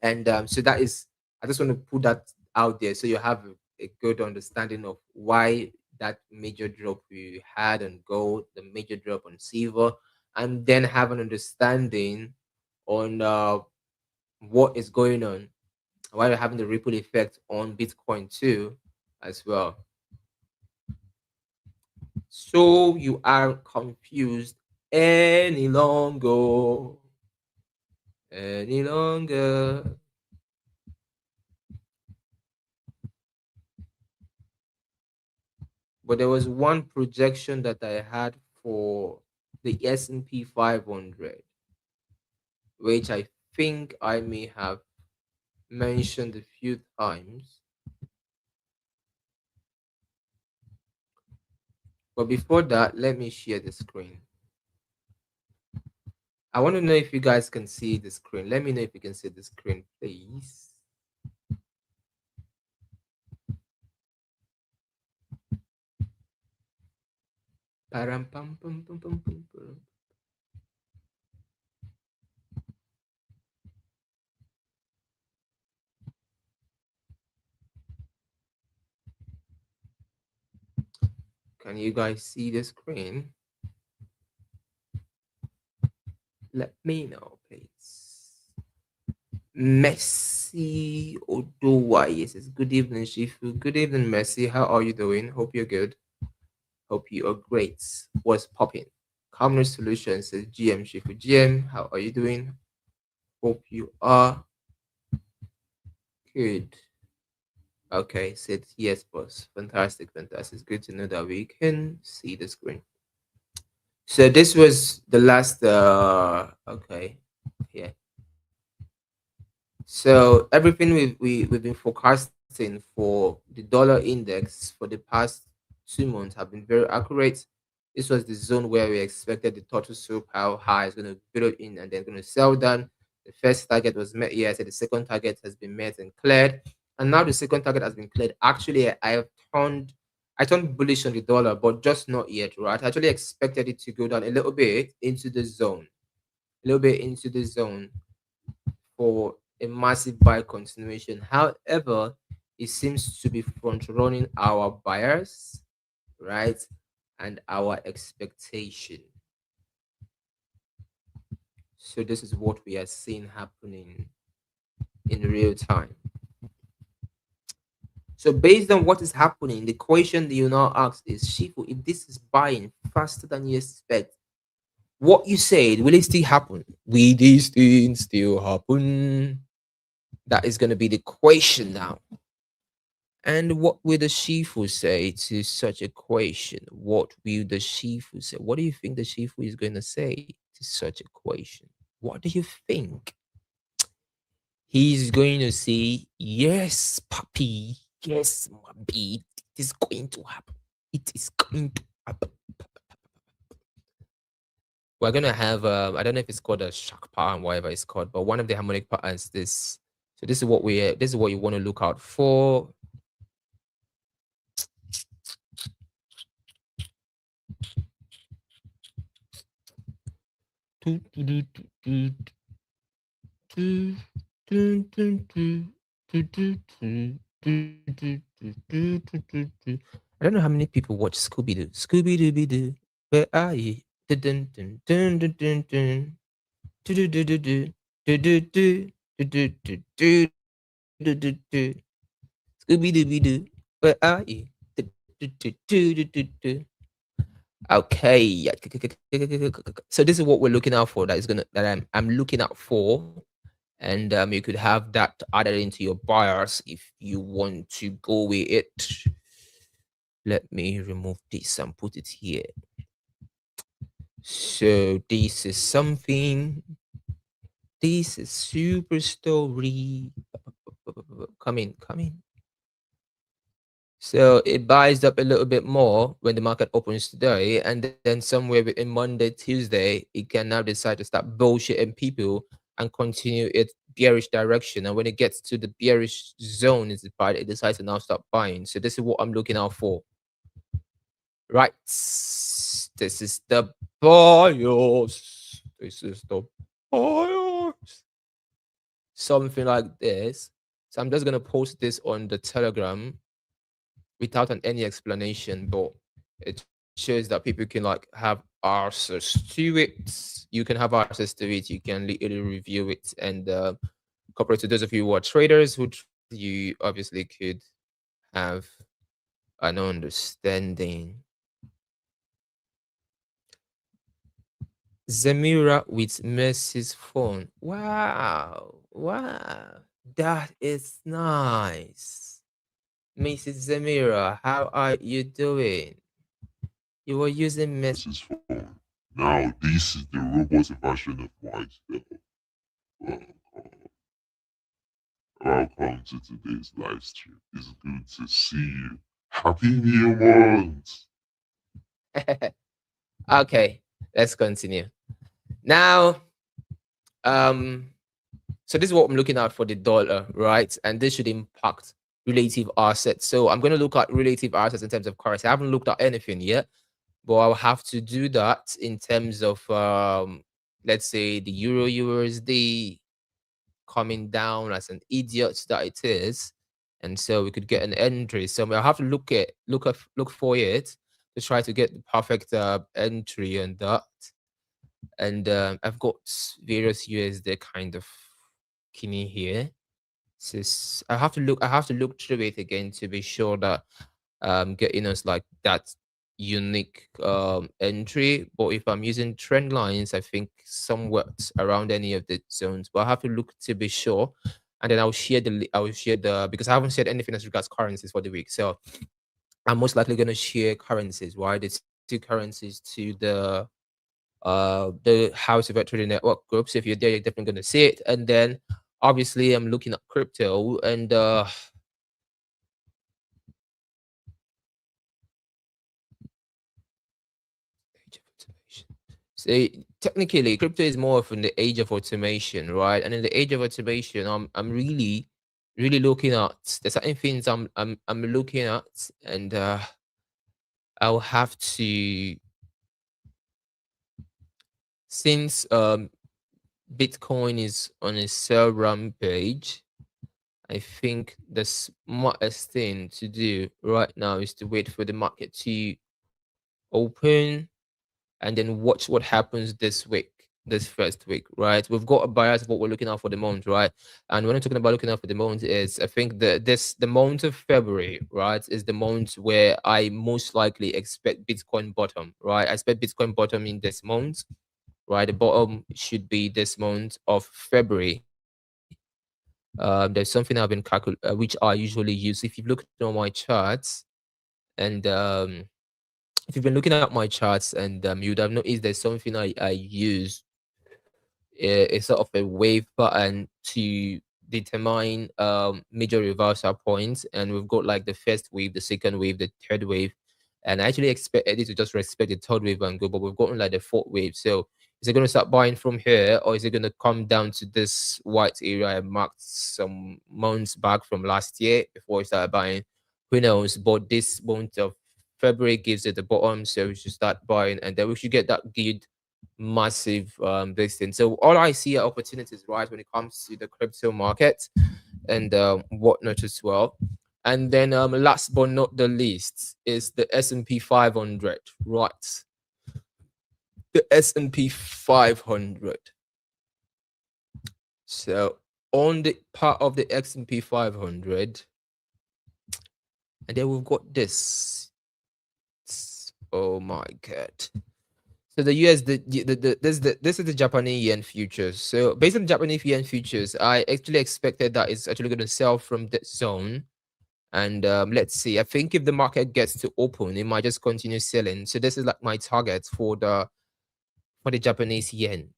And so that is, I just want to put that out there so you have a good understanding of why that major drop we had on gold, the major drop on silver, and then have an understanding on what is going on, why we're having the ripple effect on Bitcoin too, as well. So you are confused any longer, any longer. But there was one projection that I had for the S&P 500, which I think I may have mentioned a few times. But before that, let me share the screen. I want to know if you guys can see the screen. Let me know if you can see the screen, please. Param pam pam pam pam pam pam. Can you guys see the screen? Let me know, please. Messi Odowa, yes, it's good evening, Shifu. Good evening, Messi. How are you doing? Hope you're good. Hope you are great. What's popping? Commoner Solutions says GM Shifu. GM, how are you doing? Hope you are good. Okay, said yes, boss. Fantastic, fantastic. It's good to know that we can see the screen. So this was the last okay. Yeah. So everything we've been forecasting for the dollar index for the past 2 months have been very accurate. This was the zone where we expected the total soup, how high it's going to build in and then going to sell down. The first target was met. Yeah, I said the second target has been met and cleared, and now the second target has been cleared. Actually, I turned bullish on the dollar, but just not yet, right? I actually expected it to go down a little bit into the zone, a little bit into the zone for a massive buy continuation. However, it seems to be front running our buyers, right? And our expectation. So this is what we are seeing happening in real time. So based on what is happening, the question that you now ask is, Shifu, if this is buying faster than you expect, what you said, will it still happen? Will these things still happen? That is going to be the question now. And what will the Shifu say to such a question? What will the Shifu say? What do you think the Shifu is going to say to such a question? What do you think? He's going to say, yes, puppy. Yes, my baby. It is going to happen. It is going to happen. We're gonna have I don't know if it's called a shock pattern, whatever it's called, but one of the harmonic patterns. So this is what you want to look out for. I don't know how many people watch Scooby Doo. Scooby Dooby Doo, where are you? Dun dun dun dun dun dun dun. Do do do do do do do do do do do do do do. Scooby Dooby Doo, where are you? Do do do do do do do. Okay. So this is what we're looking out for. That is gonna that I'm looking out for, and you could have that added into your buyers if you want to go with it. Let me remove this and put it here. So this is something. This is super story. Come in. So it buys up a little bit more when the market opens today, and then somewhere in Monday, Tuesday, it can now decide to start bullshitting people and continue its bearish direction. And when it gets to the bearish zone, it decides to now start buying. So this is what I'm looking out for. Right. This is the bias. This is the bias. Something like this. So I'm just gonna post this on the Telegram without any explanation, but it shows that people can like have access to it. You can have access to it. You can literally review it, and compared to those of you who are traders, who you obviously could have an understanding. Zamira with Mercy's phone. Wow, that is nice. Mrs. Zamira, how are you doing? You were using Mercy's phone. Now this is the robot version of myself. Welcome to today's live stream. It's good to see you. Happy New Month. Okay, let's continue. Now, so this is what I'm looking at for the dollar, right? And this should impact relative assets. So I'm going to look at relative assets in terms of currency. I haven't looked at anything yet, but I'll have to do that in terms of, let's say, the Euro USD coming down as an idiot that it is, and so we could get an entry. So I'll have to look for it to try to get the perfect entry on that. And I've got various USD kind of kidney here. So I have to look through it again to be sure that getting us like that unique entry. But if I'm using trend lines, I think somewhat around any of the zones, but I have to look to be sure. And then I'll share the because I haven't shared anything as regards currencies for the week. So I'm most likely going to share currencies, right? It's two currencies to the House of Trading Network groups. If you're there, you're definitely going to see it. And then obviously I'm looking at crypto, and so technically crypto is more of in the age of automation, right? And in the age of automation, I'm really looking at there's certain things I'm looking at, and I'll have to, since Bitcoin is on a sell rampage, I think the smartest thing to do right now is to wait for the market to open and then watch what happens this first week, right? We've got a bias of what we're looking at for the month, right? And when I'm talking about looking at for the month is, I think the month of February, right, is the month where I most likely expect Bitcoin bottom, right? I expect Bitcoin bottom in this month, right? The bottom should be this month of February. There's something I've been which I usually use. If you've looked on my charts, and if you've been looking at my charts, and you would have noticed there's something I use. It's sort of a wave pattern to determine major reversal points, and we've got like the first wave, the second wave, the third wave, and I actually expect it to just respect the third wave and go, but we've gotten like the fourth wave. So is it going to start buying from here, or is it going to come down to this white area I marked some months back from last year before we started buying? Who knows? But this month of February gives it the bottom, so we should start buying, and then we should get that good massive this thing. So all I see are opportunities, right, when it comes to the crypto market and whatnot as well. And then last but not the least is the S&P 500, right? The S&P 500. So on the part of the S&P 500, and then we've got this. Oh my god. So the US, this is the Japanese yen futures. So based on Japanese yen futures, I actually expected that it's actually going to sell from that zone. And let's see. I think if the market gets to open, it might just continue selling. So this is like my target for the Japanese yen,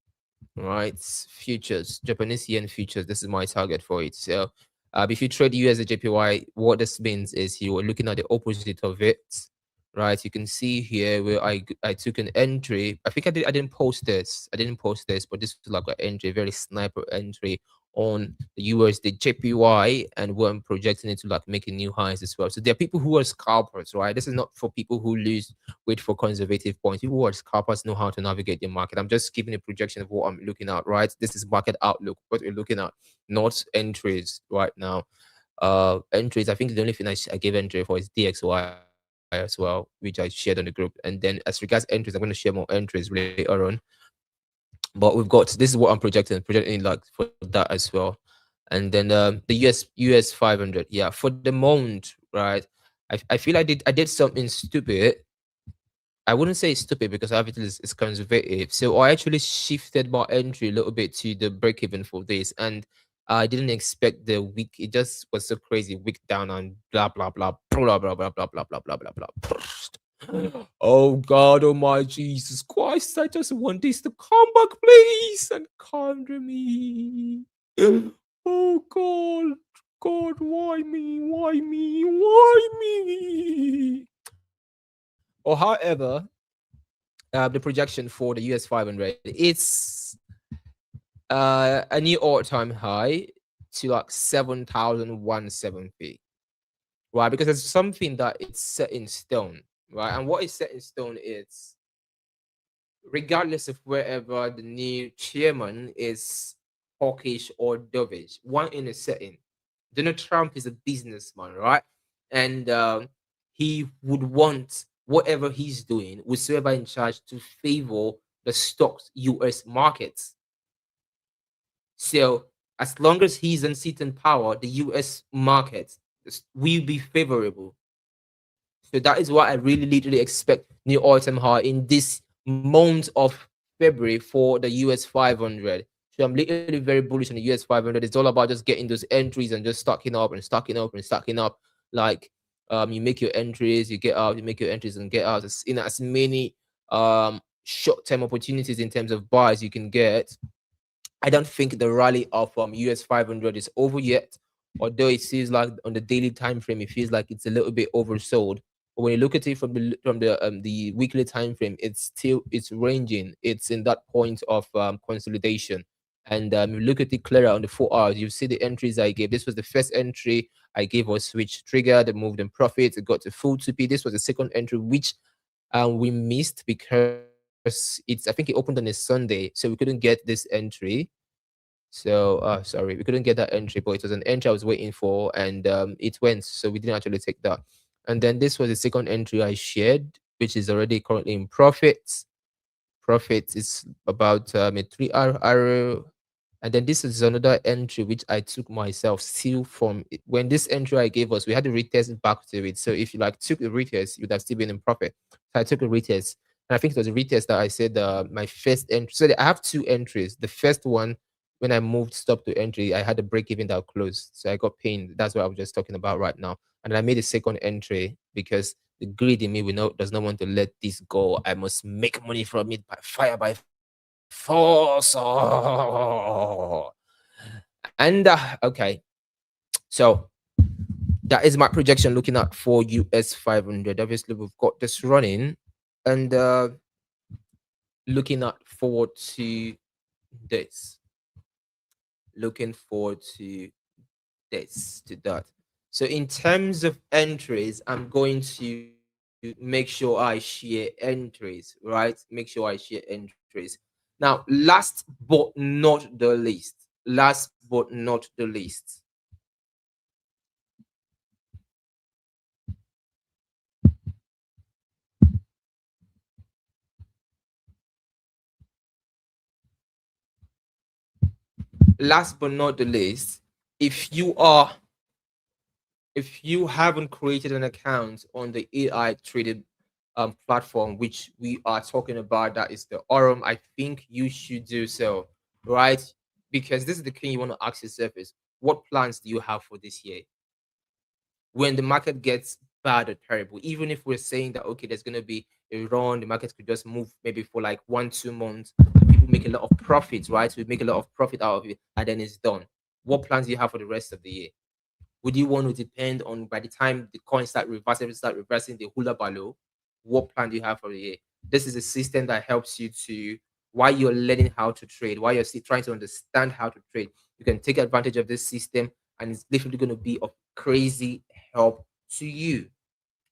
right? Futures, Japanese yen futures. This is my target for it. So if you trade US JPY, what this means is you are looking at the opposite of it, right? You can see here where I took an entry. I think I didn't post this. I didn't post this, but this was like an entry, very sniper entry on the USD JPY, and where I'm projecting it to like making new highs as well. So there are people who are scalpers, right? This is not for people who wait for conservative points. People who are scalpers know how to navigate the market. I'm just giving a projection of what I'm looking at, right? This is market outlook, what we're looking at, not entries right now. Entries, I think the only thing I gave entry for is DXY as well, which I shared on the group. And then as regards entries, I'm going to share more entries later on. But we've got, this is what I'm projecting like for that as well. And then the US 500, yeah, for the moment, right? I feel I did something stupid. I wouldn't say stupid because everything is conservative. So I actually shifted my entry a little bit to the break even for this, and I didn't expect the week. It just was so crazy, week down and blah blah blah blah blah blah blah blah blah blah blah blah. Oh God, oh my Jesus Christ! I just want this to come back, please, and counter me. Oh God, God, why me? Why me? Why me? Or however, the projection for the US 500, it's a new all-time high to like 7,170, right? Because it's something that it's set in stone, right? And what is set in stone is, regardless of wherever the new chairman is hawkish or dovish, one in a setting. Donald Trump is a businessman, right? And he would want whatever he's doing, whoever in charge, to favor the stocks US markets. So as long as he's in seat in power, the US market will be favorable. So that is what I really literally expect new all-time high in this month of February for the US 500. So I'm literally very bullish on the US 500. It's all about just getting those entries and just stocking up and stocking up and stocking up. Like you make your entries, you get out, you make your entries and get out. As, as many short-term opportunities in terms of buys you can get. I don't think the rally of US 500 is over yet, although it seems like on the daily time frame it feels like it's a little bit oversold. But when you look at it from the weekly time frame, it's ranging. It's in that point of consolidation. And you look at it clearer on the 4 hours, you see the entries I gave. This was the first entry I gave was switch trigger that moved in profits. It got to full 2p. This was the second entry, which we missed because I think it opened on a Sunday, so we couldn't get this entry. So sorry, we couldn't get that entry, but it was an entry I was waiting for, and it went, so we didn't actually take that. And then this was the second entry I shared, which is already currently in profits. Profits is about a 3-hour arrow. And then this is another entry which I took myself still from when this entry I gave us, we had to retest back to it. So if you like took a retest, you would have still been in profit. So I took a retest, and I think it was a retest that I said my first entry. So I have 2 entries. The first one, when I moved stop to entry, I had a break even that closed, so I got paid. That's what I was just talking about right now. And I made a second entry because the greed in me does not want to let this go. I must make money from it by fire, by force. Oh. And okay, so that is my projection looking at for US 500. Obviously, we've got this running, and looking at forward to this. Looking forward to this, to that. So in terms of entries, I'm going to make sure I share entries, right? Make sure I share entries. Now, last but not the least, last but not the least, last but not the least, if you haven't created an account on the AI traded platform which we are talking about, that is the Orum, I think you should do so, right? Because this is the thing you want to ask yourself is, what plans do you have for this year? When the market gets bad or terrible, even if we're saying that, okay, there's going to be a run, the market could just move maybe for like 1-2 months, people make a lot of profits, right? We make a lot of profit out of it, and then it's done. What plans do you have for the rest of the year? Would you want to depend on, by the time the coin start reversing the hula baloo? What plan do you have for the year? This is a system that helps you to, while you're learning how to trade, while you're still trying to understand how to trade, you can take advantage of this system, and it's literally going to be of crazy help to you,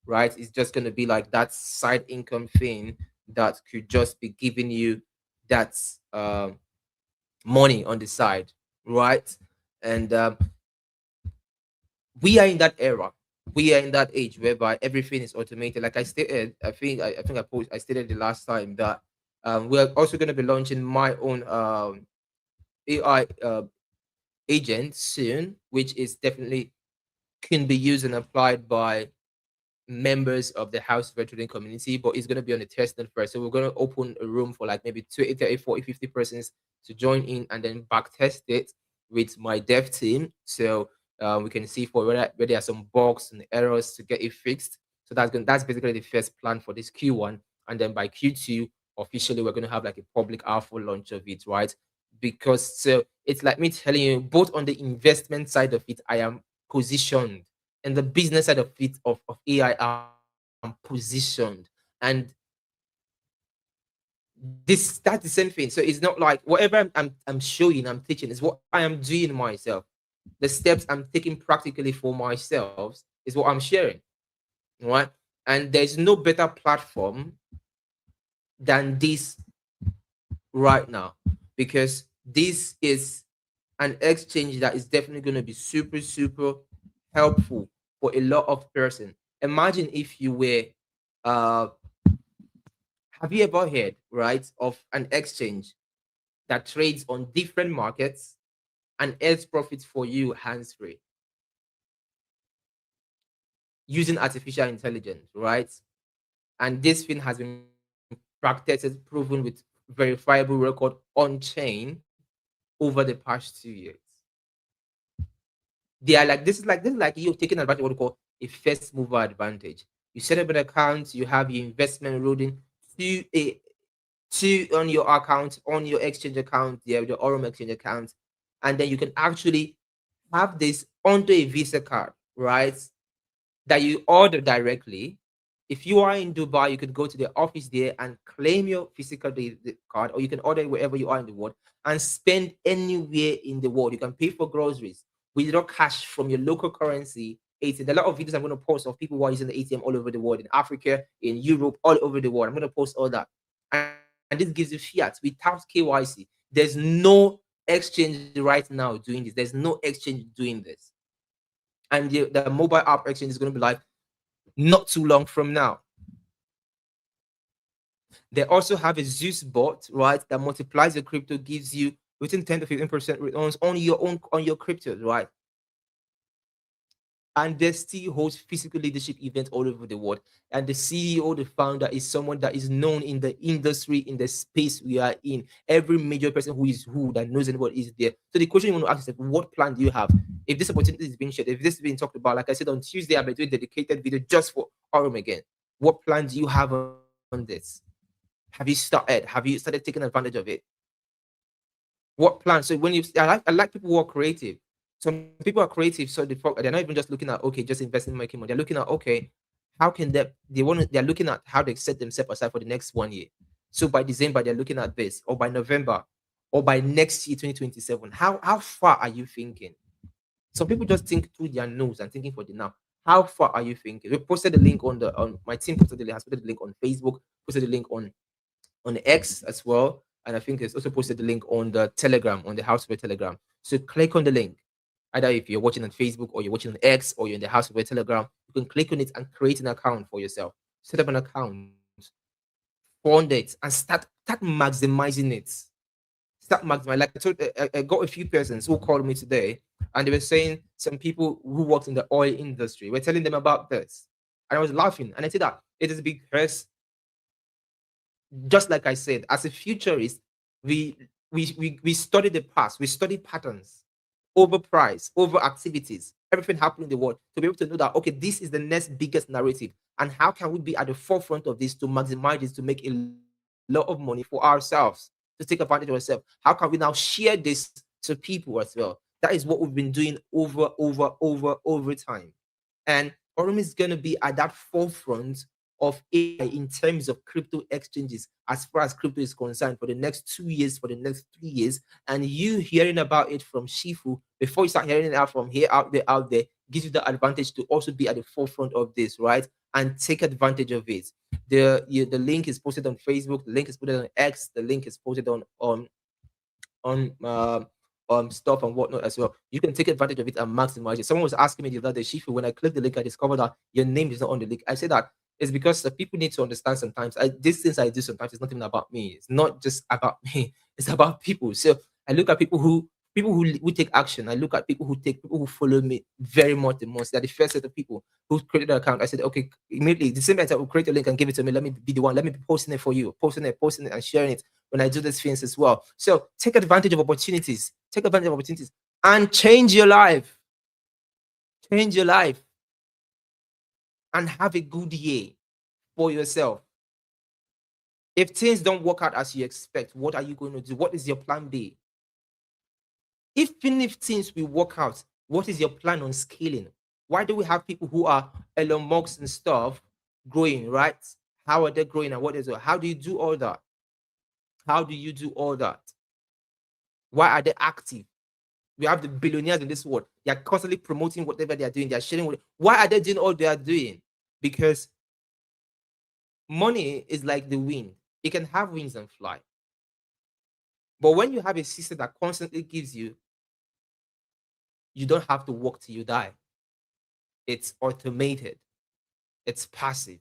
right? It's just going to be like that side income thing that could just be giving you that money on the side, right? And we are in that era. We are in that age whereby everything is automated. Like I stated, I stated the last time that we're also going to be launching my own AI agent soon, which is definitely can be used and applied by members of the house veteran community, but it's going to be on the testing first. So we're going to open a room for like maybe 20, 30, 40, 50 persons to join in, and then back test it with my dev team. So we can see for whether there are some bugs and errors to get it fixed. So that's basically the first plan for this Q1. And then by Q2, officially, we're going to have like a public alpha launch of it, right? Because so it's like me telling you, both on the investment side of it, I am positioned, and the business side of it of AI, I'm positioned. And that's the same thing. So it's not like whatever I'm showing, I'm teaching is what I am doing myself. The steps I'm taking practically for myself is what I'm sharing, right? And there's no better platform than this right now, because this is an exchange that is definitely going to be super, super helpful for a lot of person. Imagine if you were, uh, have you ever heard, right, of an exchange that trades on different markets and earns profits for you hands free using artificial intelligence, right? And this thing has been practiced, proven with verifiable record on chain over the past 2 years. They are like this is like you taking advantage of what we call a first mover advantage. You set up an account, you have your investment loading to on your account, on your exchange account, yeah, the Orum exchange account, and then you can actually have this onto a Visa card, right? That you order directly. If you are in Dubai, you could go to the office there and claim your physical the card, or you can order it wherever you are in the world and spend anywhere in the world. You can pay for groceries withdraw cash from your local currency. There are a lot of videos I'm going to post of people who are using the ATM all over the world, in Africa, in Europe, all over the world. I'm going to post all that. And this gives you fiat without KYC. There's no exchange right now doing this. There's no exchange doing this. And the mobile app exchange is going to be like not too long from now. They also have a Zeus bot, right, that multiplies your crypto, gives you within 10 to 15% returns on your crypto, right? And they still host physical leadership events all over the world. And the CEO, the founder, is someone that is known in the industry, in the space we are in. Every major person who that knows anybody is there. So the question you want to ask is, what plan do you have? If this opportunity is being shared, if this is being talked about, like I said on Tuesday, I'll be doing a dedicated video just for Orum again. What plan do you have on this? Have you started? Have you started taking advantage of it? What plan? So when I like people who are creative. Some people are creative, so they're not even just looking at, okay, just investing, making money. They're looking at, okay, how can they're looking at how they set themselves aside for the next 1 year. So by December, they're looking at this, or by November, or by next year, 2027. How far are you thinking? Some people just think through their nose and thinking for the now. How far are you thinking? We posted the link on my team posted the link on Facebook, posted the link on X as well. And I think it's also posted the link on the Telegram, on the HOUSEOFWEALTH Telegram. So click on the link. Either if you're watching on Facebook or you're watching on X or you're in the HOUSEOFWEALTH Telegram, you can click on it and create an account for yourself. Set up an account, fund it, and start maximizing it. Start maximizing. Like I told, I got a few persons who called me today, and they were saying some people who worked in the oil industry were telling them about this, and I was laughing. And I said that it is because just like I said, as a futurist, we study the past, we study patterns, over price, over activities, everything happening in the world, to be able to know that okay, this is the next biggest narrative, and how can we be at the forefront of this to maximize this to make a lot of money for ourselves, to take advantage of ourselves. How can we now share this to people as well? That is what we've been doing over time. And Orum is going to be at that forefront of AI in terms of crypto exchanges as far as crypto is concerned for the next 2 years, for the next 3 years. And you hearing about it from Shifu before you start hearing it out from here, out there, gives you the advantage to also be at the forefront of this, right? And take advantage of it. The link is posted on Facebook, the link is posted on X, the link is posted on stuff and whatnot as well. You can take advantage of it and maximize it. Someone was asking me the other day, Shifu, when I click the link, I discovered that your name is not on the link. I say that it's because people need to understand sometimes. These things I do sometimes it's not even about me. It's not just about me. It's about people. So I look at people who take action. I look at people who follow me very much the most. They're the first set of people who created an account. I said, okay, immediately the same time I will create a link and give it to me. Let me be the one. Let me be posting it for you, posting it, and sharing it when I do these things as well. So take advantage of opportunities. Take advantage of opportunities and change your life. Change your life and have a good year for yourself. If things don't work out as you expect, what are you going to do? What is your plan B? Even if things will work out, what is your plan on scaling? Why do we have people who are Elon Musk and stuff growing, right? How are they growing and what is it? How do you do all that? How do you do all that? Why are they active? We have the billionaires in this world. They are constantly promoting whatever they are doing. They are sharing. Why are they doing all they are doing? Because money is like the wind. It can have wings and fly. But when you have a system that constantly gives you, you don't have to work till you die. It's automated. It's passive.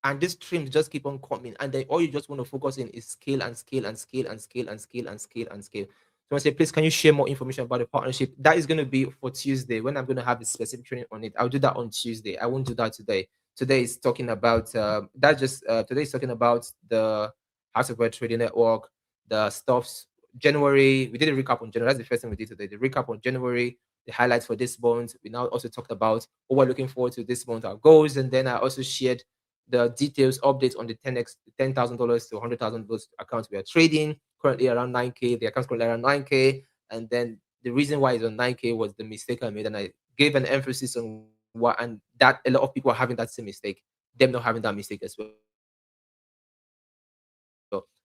And these streams just keep on coming. And then all you just want to focus in is scale and scale and scale and scale and scale and scale and scale. So I say, please, can you share more information about the partnership? That is going to be for Tuesday when I'm going to have a specific training on it. I'll do that on Tuesday. I won't do that today. Today is talking about today is talking about the House of Wealth Trading Network, the stuffs. January, we did a recap on January. That's the first thing we did today. The recap on January, the highlights for this month. We now also talked about what we're looking forward to this month, our goals, and then I also shared the details, updates on the $10,000 to $100,000 accounts we are trading. Currently around 9K. The account's currently around 9K. And then the reason why it's on 9K was the mistake I made. And I gave an emphasis on what, and that a lot of people are having that same mistake, them not having that mistake as well.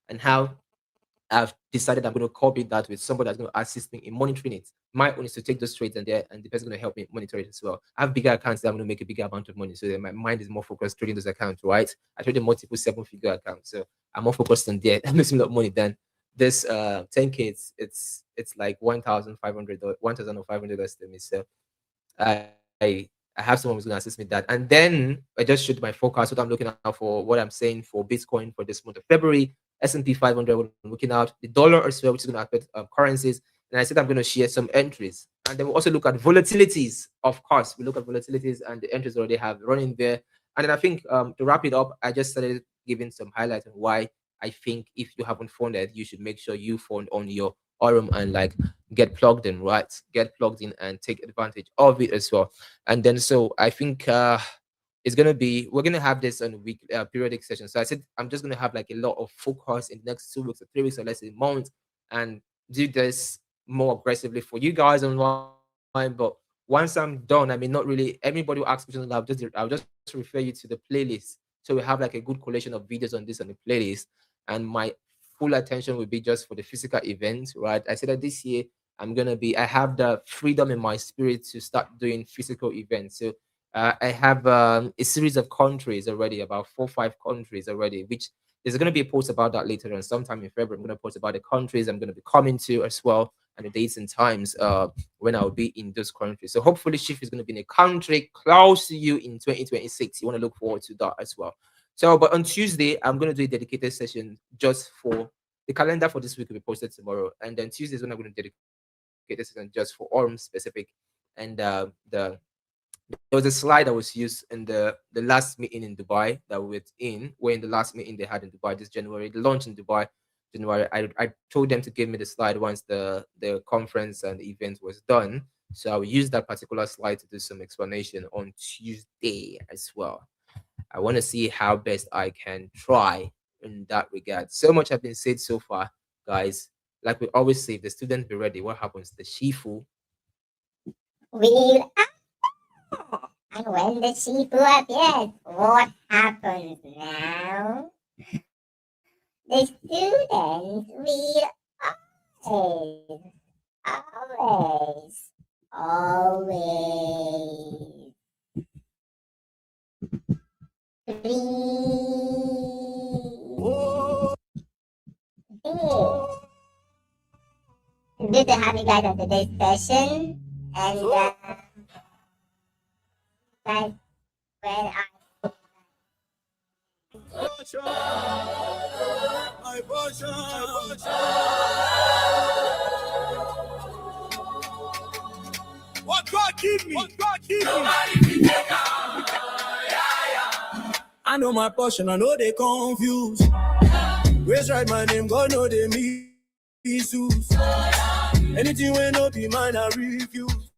And how I've decided I'm going to copy that with somebody that's going to assist me in monitoring it. My own is to take those trades and the person going to help me monitor it as well. I have bigger accounts that I'm going to make a bigger amount of money. So that my mind is more focused trading those accounts, right? I trade multiple 7-figure accounts. So I'm more focused on there. That makes me a lot of money than this 10K. It's like $1,500 to me. So I I have someone who's going to assist me with that. And then I just showed my forecast, what I'm looking out for, what I'm saying for Bitcoin for this month of February, S&P 500, what I'm looking out, the dollar as well, which is going to affect currencies. And I said I'm going to share some entries. And then we'll also look at volatilities. Of course, we look at volatilities and the entries already have running there. And then I think to wrap it up, I just started giving some highlights on why I think if you haven't funded, you should make sure you fund on your Aurum and like get plugged in, right? Get plugged in and take advantage of it as well. And then so I think it's gonna be, we're gonna have this on a week periodic session. So I said I'm just gonna have like a lot of focus in the next 2 weeks or 3 weeks or less a month and do this more aggressively for you guys online. But once I'm done, I mean, not really everybody will ask questions. I'll just refer you to the playlist. So we have like a good collection of videos on this on the playlist. And my full attention will be just for the physical event, right? I said that this year I have the freedom in my spirit to start doing physical events. So I have a series of countries already, about 4 or 5 countries already, which there's going to be a post about that later on. Sometime in February, I'm going to post about the countries I'm going to be coming to as well, and the dates and times when I'll be in those countries. So hopefully Shift is going to be in a country close to you in 2026. You want to look forward to that as well. So, but on Tuesday, I'm going to do a dedicated session just for the calendar for this week will be posted tomorrow. And then Tuesday is when I'm going to dedicate this session just for Aurum specific and the there was a slide that was used in the last meeting in Dubai that we were in. We're in the last meeting they had in Dubai this January. The launch in Dubai, January. I told them to give me the slide once the conference and the event was done. So I will use that particular slide to do some explanation on Tuesday as well. I want to see how best I can try in that regard. So much has been said so far, guys. Like we always say, if the students be ready, what happens? The Shifu will appear. And when the Shifu appears, what happens now? The students will always good to have you guys on today's session. And guys, when What God give me? What God give me? I know my portion, I know they confused. Raise right my name, God know they misuse. Anything when no be mine, I refuse.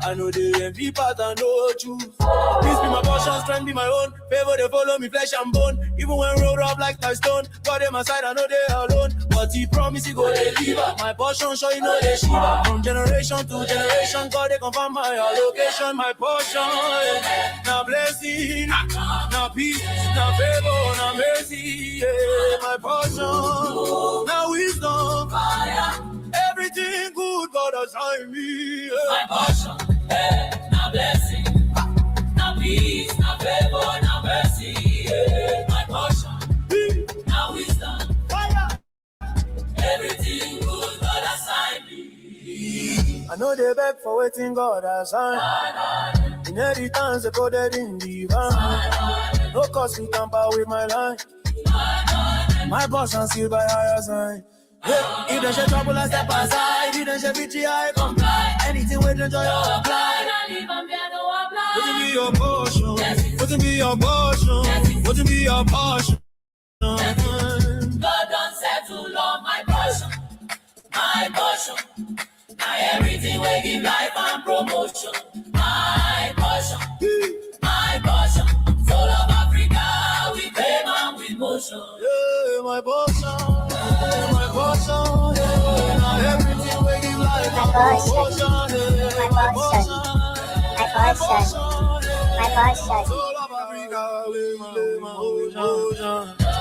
I know they envy part and no choose. This be my portion, strength be my own. Favor they follow me, flesh and bone. Even when rolled up like my stone, God in my side, I know they alone. But he promise he go deliver. My portion, sure you know they shiver. From generation to generation, God they confirm my allocation. My portion, now blessing, now peace, now favor, now mercy. Yeah. My portion, now wisdom, everything good God has assigned me. Yeah. My portion, now blessing, now peace, now favor, now mercy. My portion, now wisdom, everything good God has assigned me. I know they beg for waiting God has signed. Inheritance they coded in divine. No cause we tamper with my life. My portion sealed by higher sign. Yeah, if there's a trouble, I step aside. If there's a victory, I comply. Anything with the joy, I apply. What to be your portion? What to be your portion? What to be your portion? God don't settle on my portion. My portion. Now everything we give life and promotion. My portion. My portion. Soul of Africa, we claim and with motion. Yeah, my portion. My portion. Yeah, now everything we give life and promotion. Yeah, my portion. my portion, my portion. Soul of Africa, we claim and with motion.